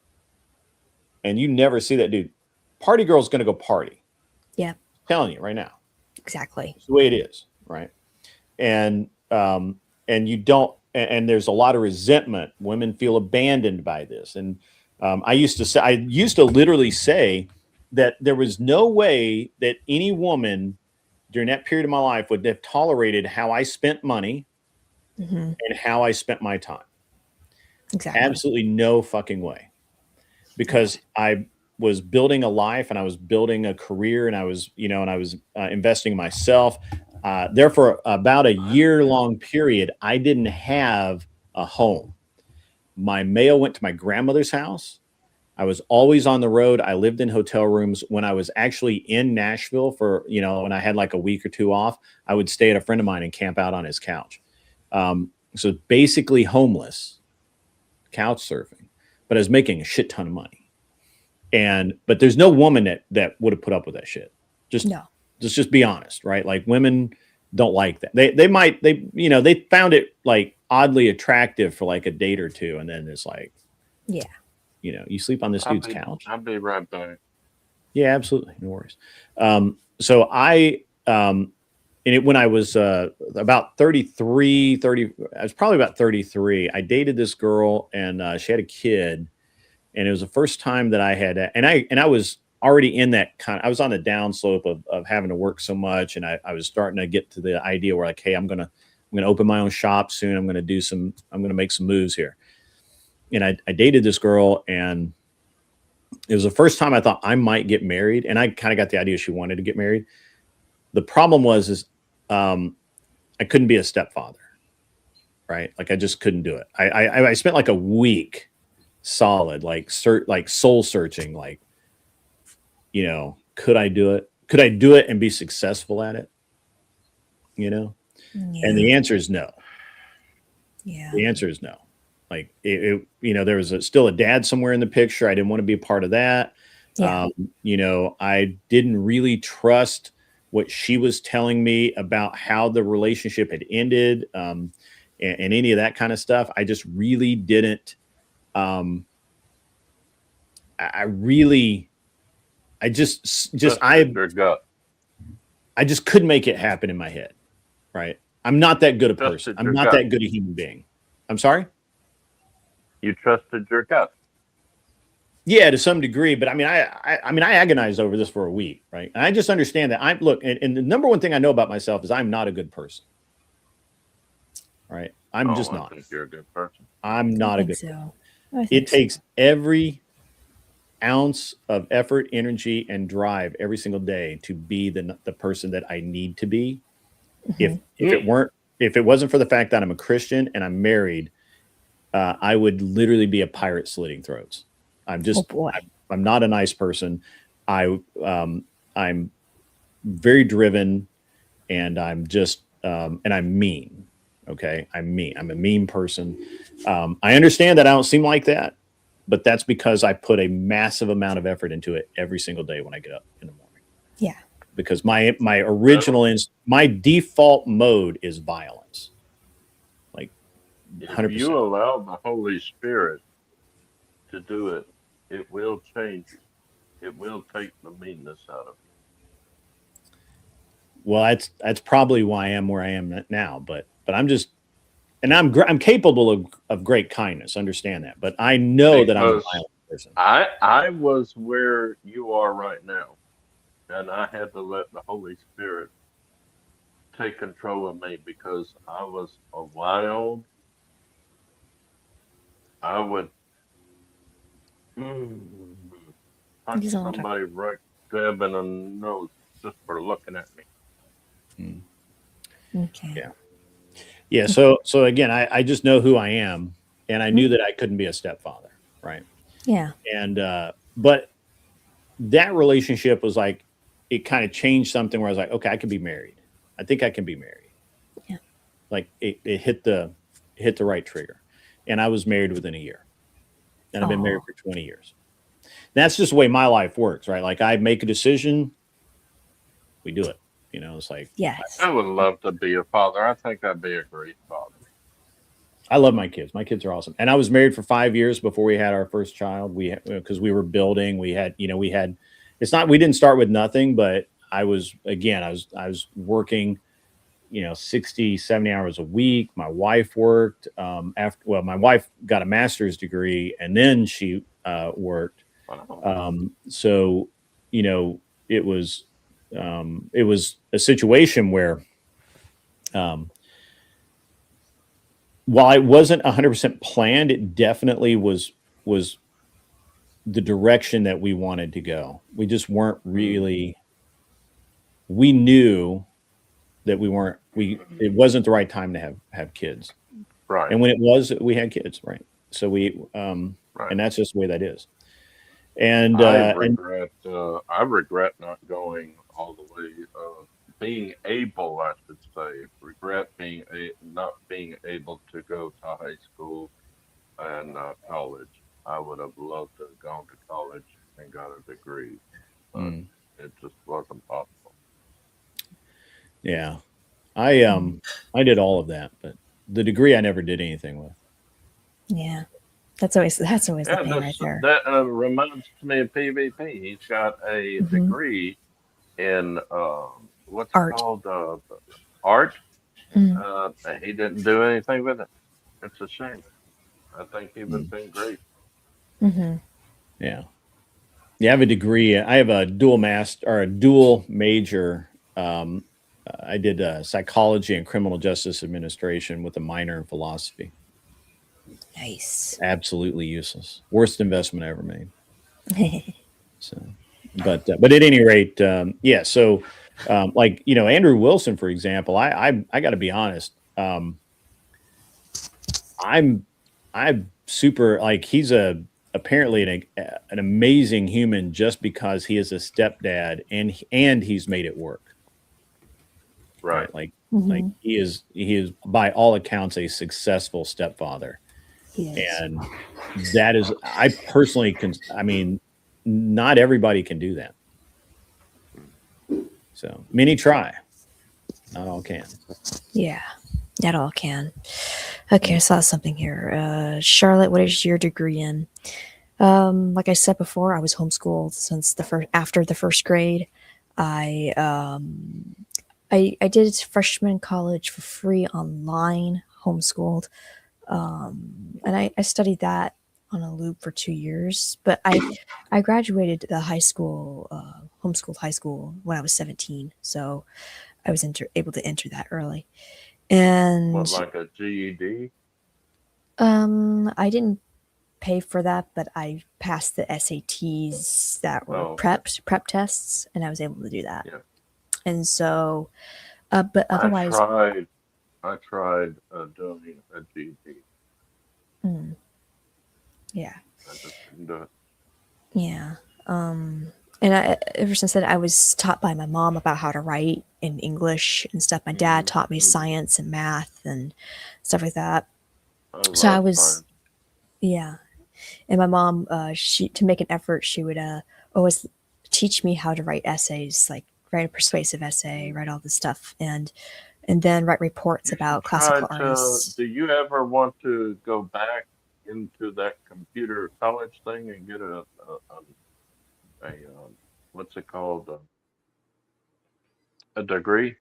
and you never see that dude, party girl's going to go party. Yeah. I'm telling you right now. Exactly. It's the way it is, right? And you don't, and there's a lot of resentment. Women feel abandoned by this. And I used to literally say that there was no way that any woman during that period of my life would have tolerated how I spent money and how I spent my time. Exactly. Absolutely no fucking way. Because I was building a life and I was building a career and I was, investing in myself. Therefore, about a year-long period, I didn't have a home. My mail went to my grandmother's house. I was always on the road. I lived in hotel rooms. When I was actually in Nashville for, when I had like a week or two off, I would stay at a friend of mine and camp out on his couch. So basically homeless, couch surfing, but I was making a shit ton of money. But there's no woman that would have put up with that shit. Just be honest, right? Like women don't like that. They found it like oddly attractive for like a date or two. And then it's like, you sleep on this dude's couch. I'll be right back. Yeah, absolutely. No worries. So when I was about 33, I was probably about 33, I dated this girl and she had a kid. And it was the first time that I had, and I was already in that I was on the downslope of having to work so much. And I was starting to get to the idea where like, hey, I'm going to open my own shop soon. I'm going to make some moves here. And I dated this girl and it was the first time I thought I might get married. And I kind of got the idea she wanted to get married. The problem was I couldn't be a stepfather, right? Like I just couldn't do it. I spent like a week solid, like soul searching, like, could I do it? Could I do it and be successful at it? And the answer is no. Yeah. The answer is no. Like there was still a dad somewhere in the picture. I didn't want to be a part of that. Yeah. I didn't really trust what she was telling me about how the relationship had ended, and any of that kind of stuff. I just really didn't. I just couldn't make it happen in my head. Right. I'm not that good a person. I'm not that good a human being. I'm sorry. You trusted your gut. Yeah, to some degree. But I agonized over this for a week. Right. And I just understand that and the number one thing I know about myself is I'm not a good person. Right. I'm just not. I think you're a good person. I'm not a good person. It takes every ounce of effort, energy, and drive every single day to be the person that I need to be. If it wasn't for the fact that I'm a Christian and I'm married, I would literally be a pirate slitting throats. I'm just, I'm not a nice person. I'm very driven, and I'm just, and I'm mean. Okay, I'm mean. I'm a mean person. I understand that I don't seem like that, but that's because I put a massive amount of effort into it every single day when I get up in the morning. Yeah. Because my my default mode is violence. Like 100%. If you allow the Holy Spirit to do it, it will change you. It will take the meanness out of you. Well, that's probably why I am where I am now. But I'm just, and I'm capable of great kindness. Understand that, but I know that I'm a Because violent person. I was where you are right now, and I had to let the Holy Spirit take control of me because I was a wild. I would mm, punch He's on. somebody right dab in the nose just for looking at me. Mm. Okay. Yeah, yeah. So again, I just know who I am, and I knew Mhm. that I couldn't be a stepfather, right? Yeah. And but that relationship was like it kind of changed something where I was like, okay, I can be married. I think I can be married. Yeah. Like it hit the right trigger, and I was married within a year, and I've been married Oh, for 20 years. That's just the way my life works, right? Like I make a decision, we do it. It's like yes. I would love to be a father. I think I'd be a great father. I love my kids. My kids are awesome. And I was married for 5 years before we had our first child. Because we were building, we had, it's not, we didn't start with nothing, but I was working, 60, 70 hours a week. My wife worked, my wife got a master's degree and then she, worked. Wow. So, you know, it was a situation where, um, while it wasn't 100% planned, it definitely was the direction that we wanted to go. We just weren't Mm. really. We knew that we weren't. We It wasn't the right time to have kids, Right, and when it was, we had kids, right? So right. and that's just the way that is. And I regret not going all the way. Being able, I should say, regret not being able to go to high school and college. I would have loved to have gone to college and got a degree, but mm, it just wasn't possible. yeah, Mm. I did all of that, but the degree I never did anything with. Yeah. That's always the Yeah, pain right there. that reminds me of PvP. He's got a Hmm. degree in what's it Art. called art. Mm. And he didn't do anything with it. It's a shame. I think he would have Mm, been great. Hmm. yeah. Yeah, I have a degree. I have a dual master or a dual major. I did psychology and criminal justice administration with a minor in philosophy. Nice. Absolutely useless. Worst investment I ever made. So, but at any rate, yeah. So, like Andrew Wilson, for example, I got to be honest. I'm I'm super like he's a apparently an amazing human just because he is a stepdad and he's made it work, Right. right? Like Hmm. he is by all accounts a successful stepfather, He is. and that is I personally can. I mean, not everybody can do that. So many try, not all can. Yeah. That all can. Okay, I saw something here. Charlotte, what is your degree in? Like I said before, I was homeschooled since the first after the first grade. I I did freshman college for free online, homeschooled, and I studied that on a loop for 2 years. But I graduated the high school, homeschooled high school when I was 17, so I was able to enter that early. What, And like a GED? I didn't pay for that, but I passed the SATs that were Oh, okay. prep tests, and I was able to do that. Yeah. And so, but I otherwise, tried. I tried doing a GED. mm, yeah, I just couldn't do it. yeah. And ever since then, I was taught by my mom about how to write in English and stuff. My dad taught me Hmm. science and math and stuff like that. I So I love was, science. yeah. And my mom, she to make an effort, she would always teach me how to write essays, like write a persuasive essay, write all this stuff, and then write reports You should about try classical to. artists. Do you ever want to go back into that computer college thing and get a what's it called? A degree?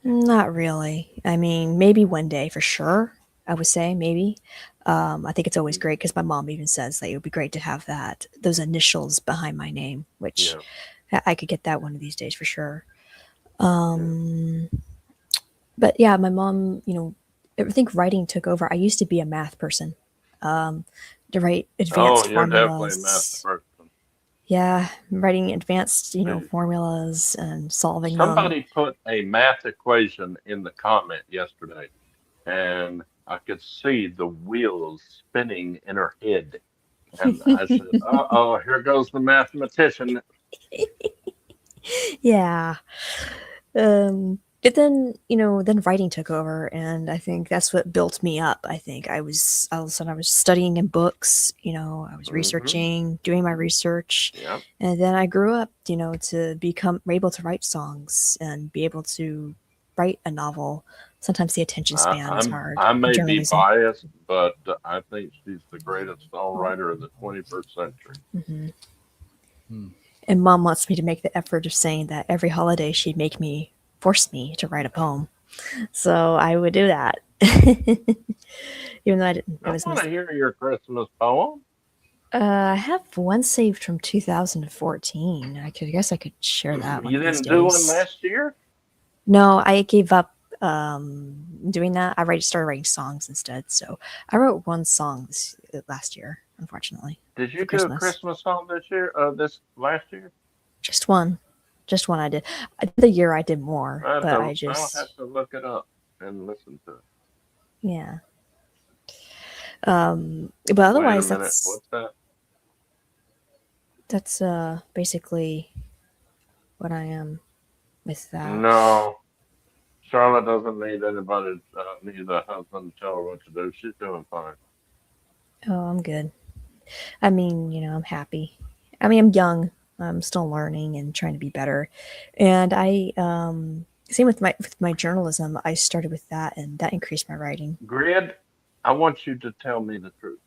Not really. I mean, maybe one day for sure. I would say maybe. I think it's always great because my mom even says that it would be great to have those initials behind my name, which Yeah, I could get that one of these days for sure. yeah. Um, but yeah, my mom, I think writing took over. I used to be a math person, um, to write Oh, advanced you're definitely a math formulas. person. Yeah, writing advanced, formulas and solving them. Somebody put a math equation in the comment yesterday, and I could see the wheels spinning in her head. And I said, "Uh-oh, here goes the mathematician." Yeah. But then, then writing took over, and I think that's what built me up. I think all of a sudden I was studying in books, I was Hmm. researching, doing my research, Yeah. and then I grew up, to become able to write songs and be able to write a novel. Sometimes the attention I, span is I'm hard I in may be journalism. biased, but I think she's the greatest songwriter of the 21st century. Hmm. Hmm. And mom wants me to make the effort of saying that every holiday she'd force me to write a poem. So I would do that. Even though I didn't, it I was want to hear your Christmas poem. I have one saved from 2014. I guess I could share that one You of these didn't do one days. last year? No, I gave up doing that. Started writing songs instead. So I wrote one song last year, unfortunately, Did you for do a Christmas. Christmas song this year? This last year? Just one, just one. I did. The year I did more, but I'll have to look it up and listen to it. yeah. But Wait a otherwise, minute. that's What's that? that's basically what I am with that. No, Charlotte doesn't need anybody, need a husband to tell her what to do. She's doing fine. Oh, I'm good. I mean, I'm happy. I mean, I'm young. I'm still learning and trying to be better. And same with my journalism. I started with that, and that increased my writing. Grid, I want you to tell me the truth.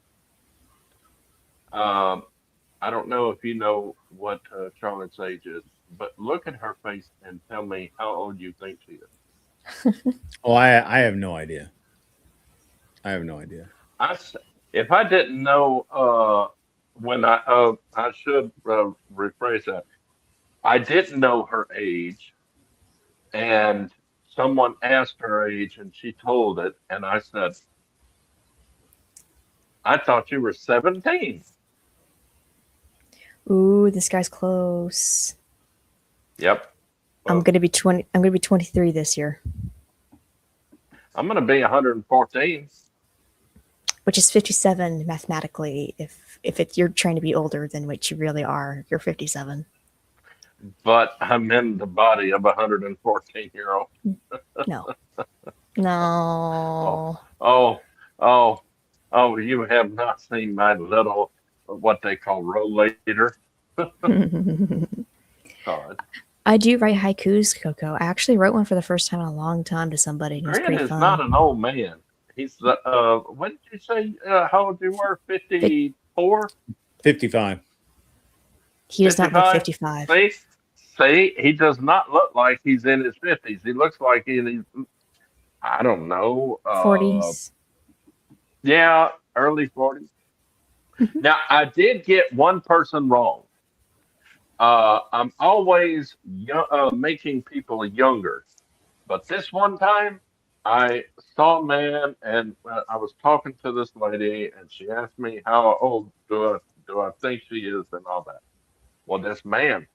Um, I don't know if you know what Charlotte's age is, but look at her face and tell me how old you think she is. Oh, I have no idea. I have no idea. I, s- if I didn't know, I should rephrase that. I didn't know her age, and someone asked her age, and she told it, and I said, "I thought you were 17." Ooh, this guy's close. Yep. I'm Well, gonna be 20. I'm gonna be 23 this year, I'm gonna be 114, which is 57 mathematically. You're trying to be older than what you really are, you're 57. but I'm in the body of a 114-year-old. No, Oh, no. oh, oh, oh! You have not seen my little what they call rollator. God, I do write haikus, Coco. I actually wrote one for the first time in a long time to somebody, and it was Grant pretty is not fun. an old man. He's the what did you say? How old you were? Fif- 54, 55. He does not look 55. 55. See, see, he does not look like he's in his 50s. He looks like I don't know, 40s. yeah, early 40s. Now, I did get one person wrong. I'm always making people younger, but this one time I saw a man and I was talking to this lady and she asked me how old do I think she is and all that. Well, this man,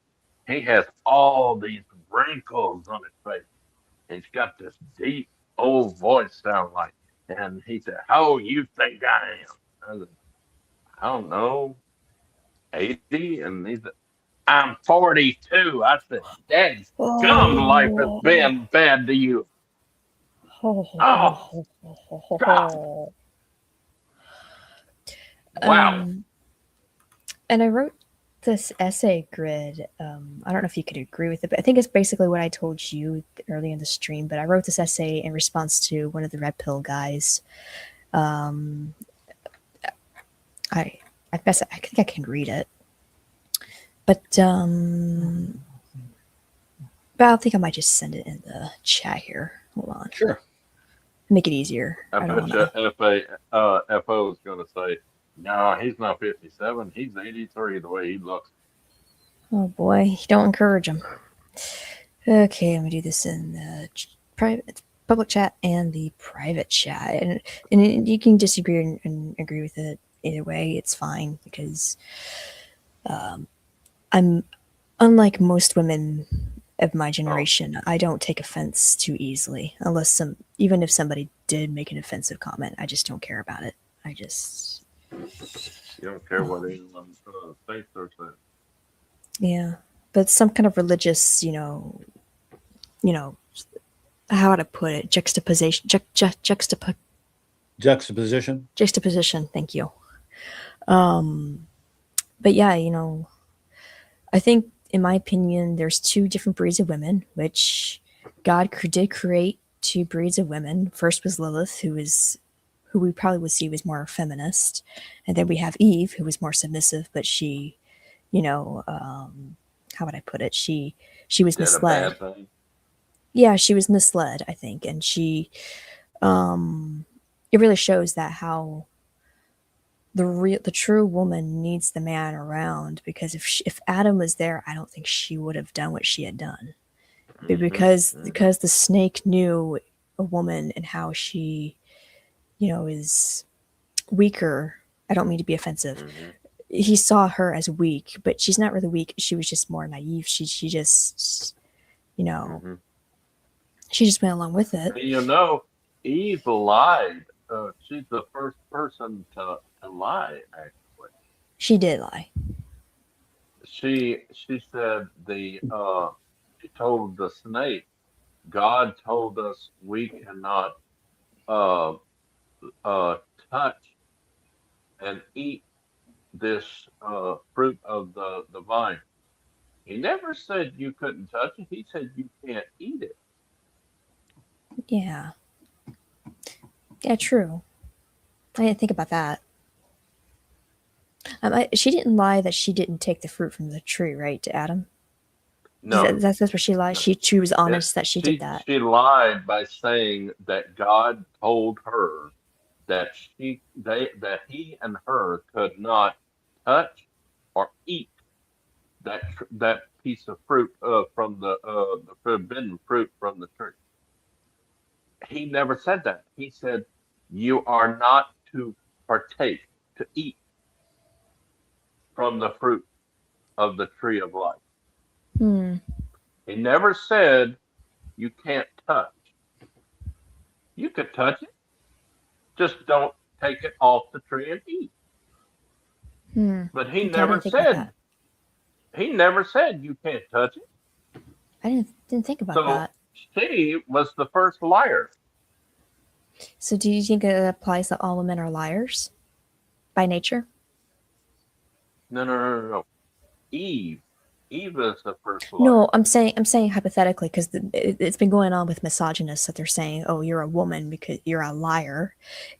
he has all these wrinkles on his face. He's got this deep old voice sound like, and he said, "How old you think I am?" I said, "I don't know, 80." And he said, "I'm 42." I said, "Dad, gum, life has Oh. been bad to you." Oh, God. Wow. um, and I wrote this essay grid. I don't know if you could agree with it, but I think it's basically what I told you early in the stream. But I wrote this essay in response to one of the red pill guys. Um, I I think I can read it, but But I think I might just send it in the chat here. Hold on. Sure. Make it easier. I I don't bet want you to. FO is going to say, no, he's not 57. He's 83 the way he looks. Oh boy, don't encourage him. Okay, I'm gonna do this in the private, public chat and the private chat, and you can disagree and agree with it either way. It's fine because I'm unlike most women of my Oh, generation. I don't take offense too easily, unless even if somebody did make an offensive comment, I just don't care about it. I just you don't care what anyone thinks or says. yeah, but some kind of religious, you know, how to put it, juxtaposition, Juxtaposition. juxtaposition. Thank you. But yeah, I think, in my opinion, there's two different breeds of women, which God did create two breeds of women. First was Lilith, who we probably would see was more feminist, and then we have Eve, who was more submissive, but she, how would I put it? She was Did a misled. bad thing. Yeah, she was misled, I think, and it really shows that how the true woman needs the man around, because if Adam was there, I don't think she would have done what she had done. But Hmm. because the snake knew a woman and how she, is weaker. I don't mean to be offensive. Hmm. He saw her as weak, but she's not really weak. She was just more naive. She just, you know Hmm. she just went along with it. You know, Eve lied. She's the first person to lie, actually. She did lie. She said she told the snake, God told us we cannot uh uh touch and eat this fruit of the vine. He never said you couldn't touch it. He said you can't eat it. Yeah, yeah, true. I didn't think about that. She didn't lie that she didn't take the fruit from the tree, right, to Adam? No, That's where she lied. no. She was It, honest that she did that. she lied by saying that God told her that that he and her could not touch or eat that piece of fruit from the forbidden fruit from the tree. He never said that. He said you are not to partake, to eat from the fruit of the tree of life. Hmm. He never said you can't touch. You could touch it, just don't take it off the tree and eat. Hmm. But Okay, I didn't think about that. he never said you can't touch it. I didn't think about So that. she was the first liar. So do you think it applies that all women are liars by nature? No, no, no, no, no. Eve. Eve is the first No, liar. I'm saying hypothetically, because it's been going on with misogynists that they're saying, "Oh, you're a woman because you're a liar,"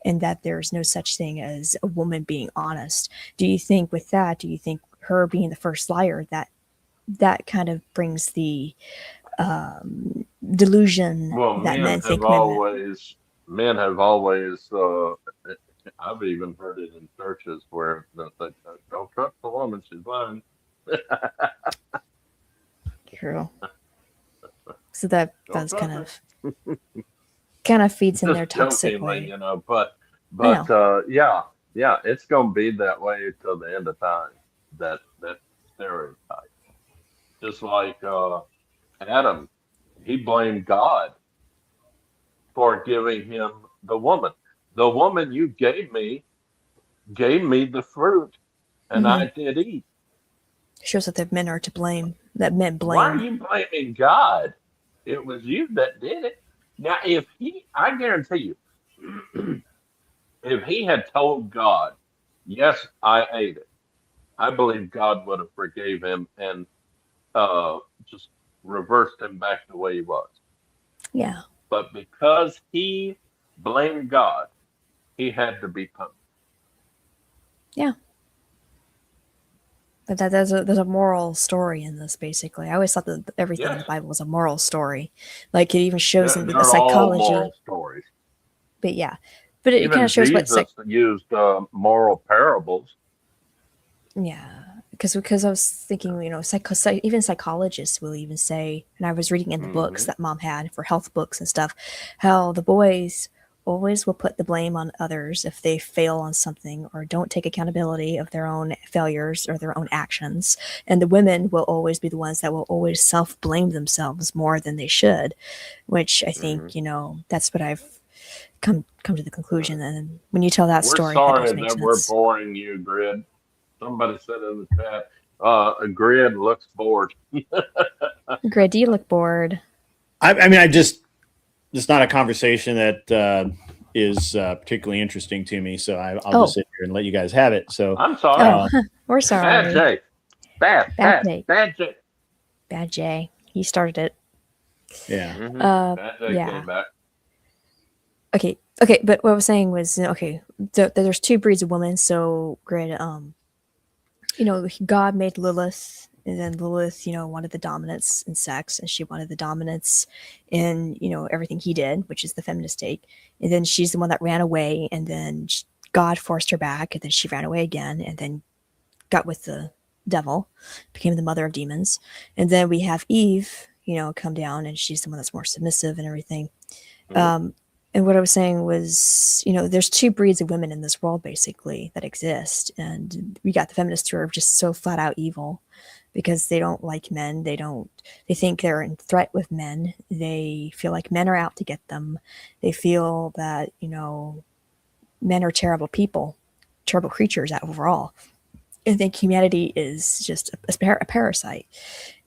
and that there's no such thing as a woman being honest. Do you think with that? Do you think her being the first liar, that kind of brings the delusion Well, that men think women? men have always I've even heard it in churches where they say, don't trust the woman, she's blind. True. So that Don't does trust her. kind of feeds in their Just toxic jokingly, way. I but know. yeah, yeah, it's gonna be that way till the end of time. That stereotype. Just like Adam, he blamed God for giving him the woman. The woman you gave me the fruit, and Hmm. I did eat. Shows that the men are to blame. That men Why are blame. you blaming God? It was you that did it. Now, I guarantee you, if he had told God, yes, I ate it, I believe God would have forgave him and just reversed him back the way he was. Yeah. But because he blamed God, he had to be punished. Yeah. But there's a moral story in this. Basically, I always thought that everything in Yes, the Bible was a moral story. Like it even shows in the they're all psychology. moral stories. But yeah, but it kind Even of shows what Jesus used moral parables. yeah, because I was thinking, even psychologists will even say, and I was reading in the books Hmm. that mom had for health books and stuff, how the boys always will put the blame on others if they fail on something or don't take accountability of their own failures or their own actions, and the women will always be the ones that will always self blame themselves more than they should, which I think Hmm. that's what I've come to the conclusion. And when you tell that We're story, that does sorry make that we're sense. boring you, Grid. Somebody said in the chat, a Grid looks bored. Grid, do you look bored? I mean, I just it's not a conversation that is particularly interesting to me. So I'll just Oh, sit here and let you guys have it. So I'm sorry. oh, uh, we're Bad sorry. Jay. Bad, Bad bad, Jay. bad Jay. Bad Jay. He started it. yeah, Bad Jay Yeah. came back. Okay. Okay. But what I was saying was, okay, there's two breeds of women. So, Grid, God made Lilith, and then Lilith, wanted the dominance in sex, and she wanted the dominance in, everything he did, which is the feminist take. And then she's the one that ran away, and then God forced her back, and then she ran away again, and then got with the devil, became the mother of demons. And then we have Eve, come down, and she's the one that's more submissive and everything. Mhm. And what I was saying was, there's two breeds of women in this world basically that exist, and we got the feminists who are just so flat out evil because they don't like men. They think they're in threat with men. They feel like men are out to get them. They feel that men are terrible people, terrible creatures overall. I think humanity is just a parasite.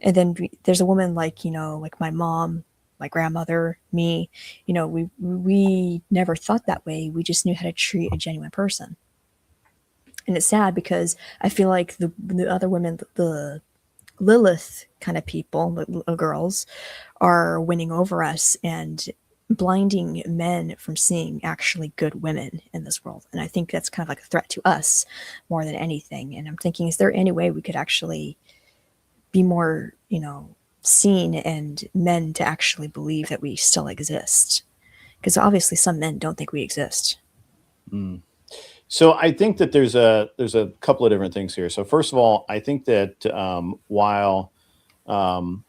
And then there's a woman like like my mom, my grandmother, me. We never thought that way. We just knew how to treat a genuine person. And it's sad because I feel like the other women, the Lilith kind of people, the girls, are winning over us and blinding men from seeing actually good women in this world. And I think that's kind of like a threat to us more than anything. And I'm thinking, is there any way we could actually be more, seen and men to actually believe that we still exist? Because obviously some men don't think we exist. mm. So I think that there's a couple of different things here. So first of all, I think that while um,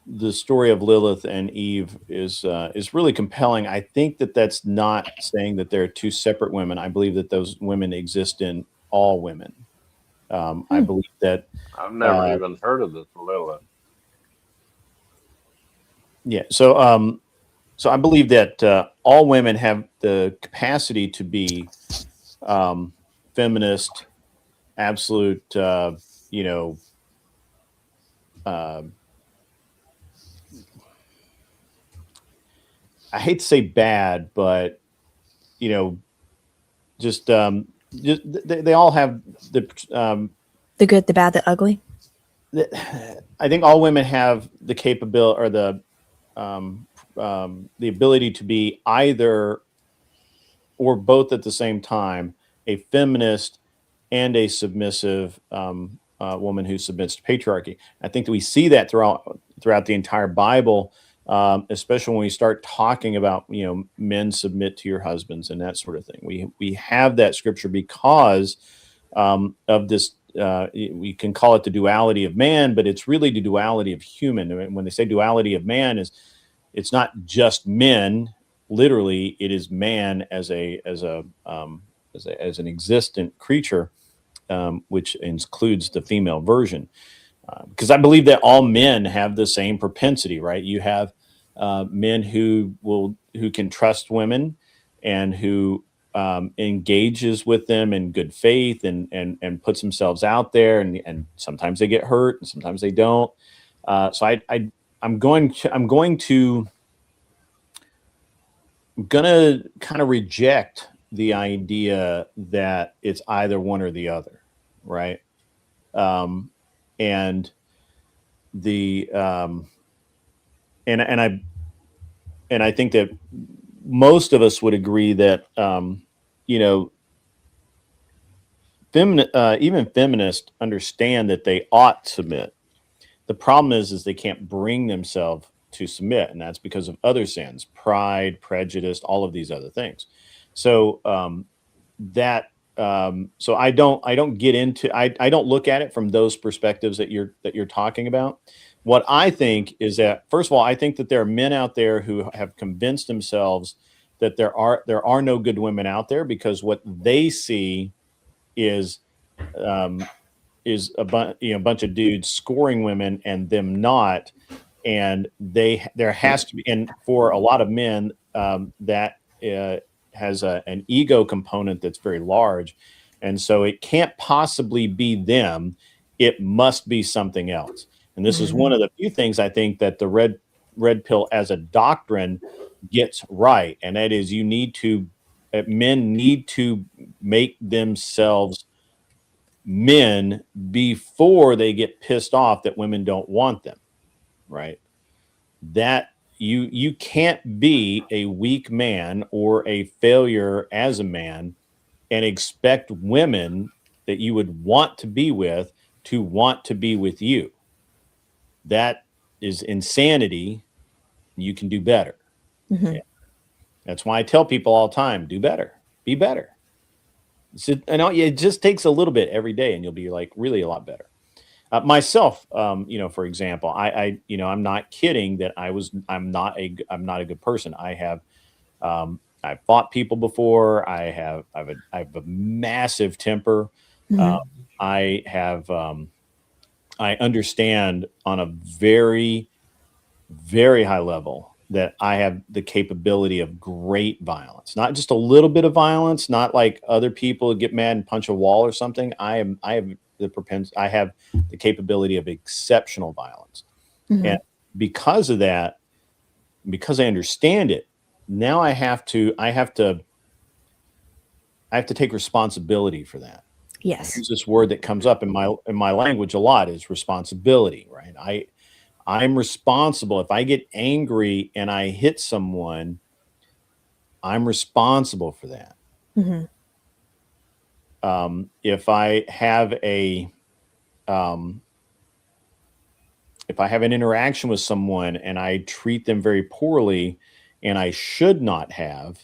the story of Lilith and Eve is really compelling, I think that that's not saying that there are two separate women. I believe that those women exist in all women. I Hmm. believe that I've never uh, even heard of this Lilith. yeah. So I believe that all women have the capacity to be um, feminist, absolute, you know, uh, I hate to say bad, but you know, just they all have The good, the bad, the ugly. I think all women have the capability or the ability to be either or both at the same time a feminist and a submissive woman who submits to patriarchy. I think that we see that throughout the entire Bible, especially when we start talking about men submit to your husbands and that sort of thing. We have that scripture because of this. We can call it the duality of man, but it's really the duality of human. And when they say duality of man, it's not just men. Literally, it is man as an existent creature, which includes the female version. Because I believe that all men have the same propensity, right? You have men who can trust women and who engages with them in good faith and puts themselves out there, and sometimes they get hurt and sometimes they don't. I'm gonna kind of reject the idea that it's either one or the other, right? Um, and the and I think that most of us would agree that you know even feminists understand that they ought to submit. The problem is they can't bring themselves to submit, and that's because of other sins, pride, prejudice, all of these other things. So so I don't get into I don't look at it from those perspectives that you're talking about. What I think is that, first of all, I think that there are men out there who have convinced themselves that there are no good women out there, because what they see is um, a bunch of dudes scoring women and them not, and there has to be, and for a lot of men, that has an ego component that's very large, and so it can't possibly be them. It must be something else. And this is one of the few things I think that the red pill as a doctrine gets right, and that is men need to make themselves men before they get pissed off that women don't want them, right? That you can't be a weak man or a failure as a man and expect women that you would want to be with to want to be with you. That is insanity. You can do better. Yeah. That's why I tell people all the time, do better, be better. So, it just takes a little bit every day and you'll be like really a lot better. Myself, for example, I'm not kidding that I'm not a good person. I've fought people before. I have a massive temper. I have, I understand on a very, very high level that I have the capability of great violence, not just a little bit of violence, not like other people get mad and punch a wall or something. I have the capability of exceptional violence. And because of that, because I understand it, now I have to take responsibility for that. Yes. Use this word that comes up in my language a lot, is responsibility, right? I'm responsible. If I get angry and I hit someone, I'm responsible for that. If I have an interaction with someone and I treat them very poorly and I should not have,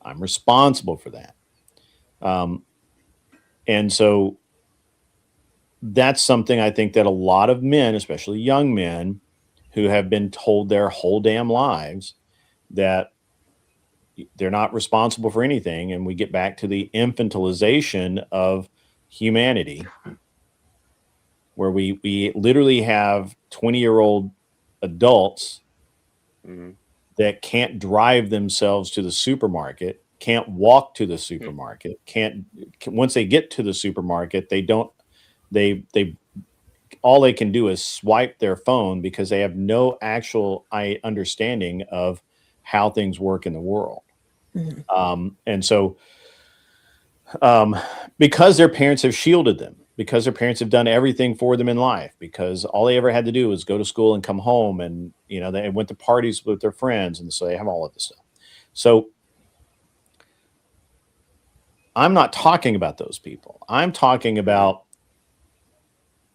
I'm responsible for that. And so that's something I think that a lot of men, especially young men, who have been told their whole damn lives that they're not responsible for anything. And we get back to the infantilization of humanity, where we literally have 20-year-old adults that can't drive themselves to the supermarket, can't walk to the supermarket, once they get to the supermarket, they all they can do is swipe their phone because they have no actual understanding of how things work in the world. And so because their parents have shielded them, because their parents have done everything for them in life, because all they ever had to do was go to school and come home, and they went to parties with their friends, and so they have all of this stuff. So I'm not talking about those people. I'm talking about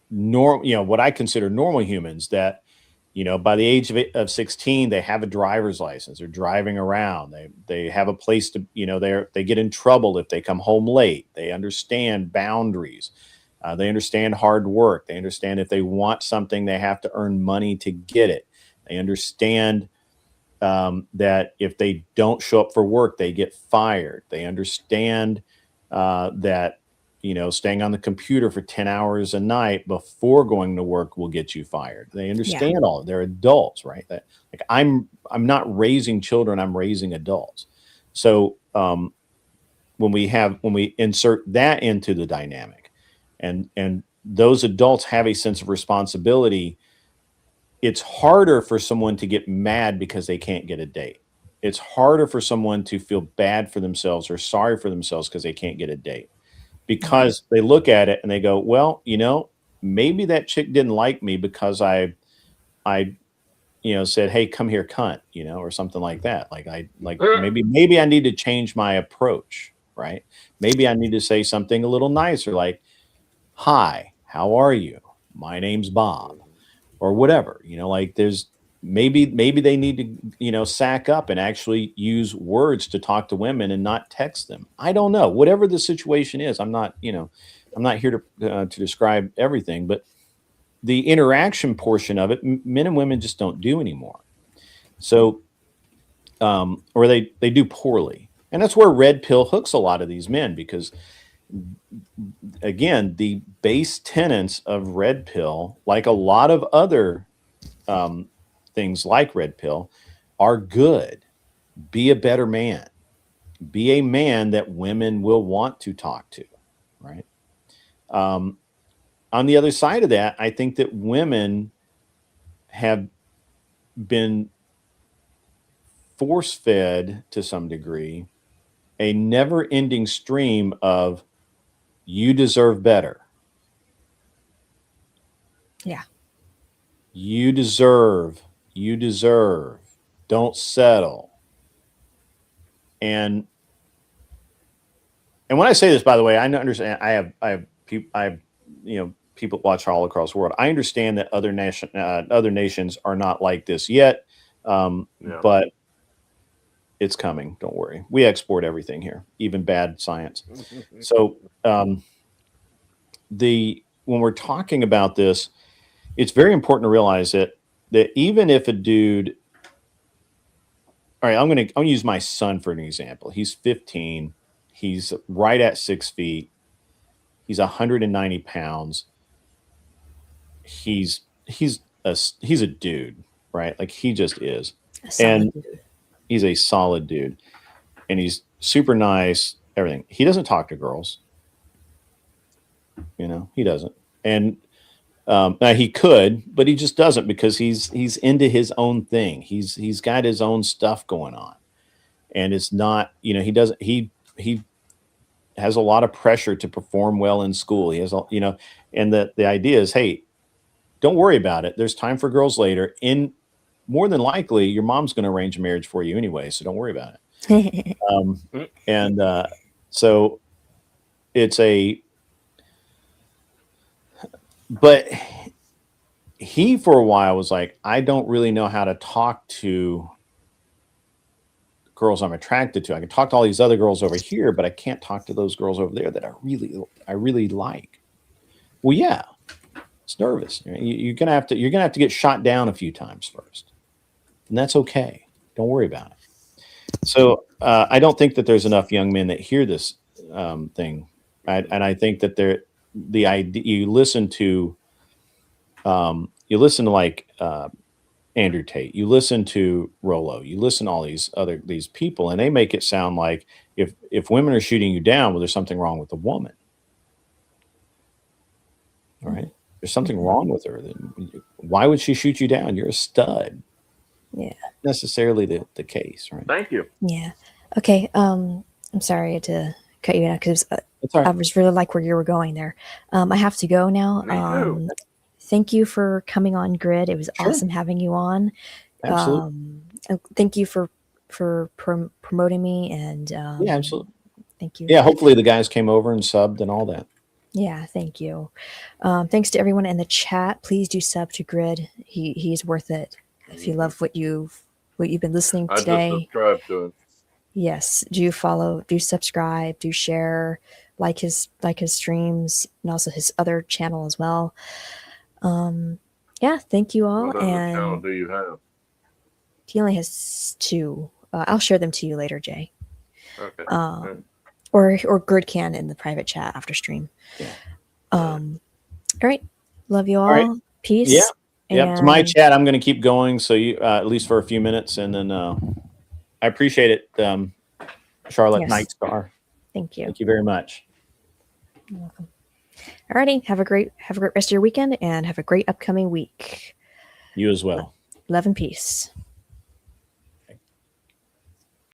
what I consider normal humans that, by the age of 16, they have a driver's license. They're driving around. They have a place to, they get in trouble if they come home late. They understand boundaries. They understand hard work. They understand if they want something, they have to earn money to get it. They understand that if they don't show up for work, they get fired. They understand that staying on the computer for 10 hours a night before going to work will get you fired. They understand all. They're adults, right? That, like, I'm not raising children, I'm raising adults. So when we insert that into the dynamic, and those adults have a sense of responsibility, it's harder for someone to get mad because they can't get a date. It's harder for someone to feel bad for themselves or sorry for themselves because they can't get a date. Because they look at it and they go, well, maybe that chick didn't like me because I said, hey, come here, cunt, or something like that. Maybe I need to change my approach. right? Maybe I need to say something a little nicer, like, "Hi, how are you? My name's Bob," or whatever. Like there's maybe they need to sack up and actually use words to talk to women and not text them. I don't know. Whatever the situation is, I'm not here to describe everything, but the interaction portion of it, men and women just don't do anymore. So, or they do poorly, and that's where red pill hooks a lot of these men because, again, the base tenets of red pill, like a lot of other things like red pill, are good. Be a better man. Be a man that women will want to talk to, right? On the other side of that, I think that women have been force fed to some degree a never ending stream of you deserve better. Yeah. You deserve, don't settle. And when I say this, by the way, I understand I have people watch all across the world. I understand that other nations are not like this yet. But it's coming. Don't worry. We export everything here, even bad science. So when we're talking about this, it's very important to realize that even if a dude, all right, I'm gonna use my son for an example. He's 15. He's right at 6 feet. He's 190 pounds. He's a dude, right? Like he just is, and Dude. he's a solid dude, and he's super nice. Everything. He doesn't talk to girls. He doesn't, and now he could, but he just doesn't because he's into his own thing. He's got his own stuff going on, and it's not. He doesn't. He has a lot of pressure to perform well in school. He has, and the idea is, hey, don't worry about it. There's time for girls later. In more than likely, your mom's going to arrange a marriage for you anyway, so don't worry about it. So it's but he for a while was like, I don't really know how to talk to girls I'm attracted to. I can talk to all these other girls over here, but I can't talk to those girls over there that I really like. Well, yeah, it's nervous. You're gonna have to get shot down a few times first, and that's okay. Don't worry about it. So I don't think that there's enough young men that hear this thing, and I think that the idea you listen to like Andrew Tate, you listen to Rollo, you listen to all these people, and they make it sound like if women are shooting you down, well, there's something wrong with the woman. All right. There's something wrong with her. Why would she shoot you down? You're a stud. Yeah. Necessarily the case, right? Thank you. Yeah. Okay. I'm sorry to cut you out because Right. I was really like where you were going there. I have to go now. Me too. Thank you for coming on Grid. It was Sure. awesome having you on. Absolutely. And thank you for promoting me and Yeah, absolutely. Thank you. Yeah, hopefully the guys came over and subbed and all that. Yeah, thank you. Thanks to everyone in the chat. Please do sub to Grid. He's worth it. If you love what you've been listening today. I just subscribed to it. Yes, do follow, do subscribe, do share, like his streams and also his other channel as well. Yeah, thank you all. What other And channel do you have? he only has 2. I'll share them to you later, Jay. Okay. Or Grid can in the private chat after stream. Yeah. All right. Love you all. Right. Peace. Yeah. Yep. To my chat, I'm going to keep going. So you, at least for a few minutes, and then I appreciate it, Charlotte Nightstar. Thank you. Thank you very much. You're welcome. Alrighty. Have a great rest of your weekend and have a great upcoming week. You as well. Love and peace.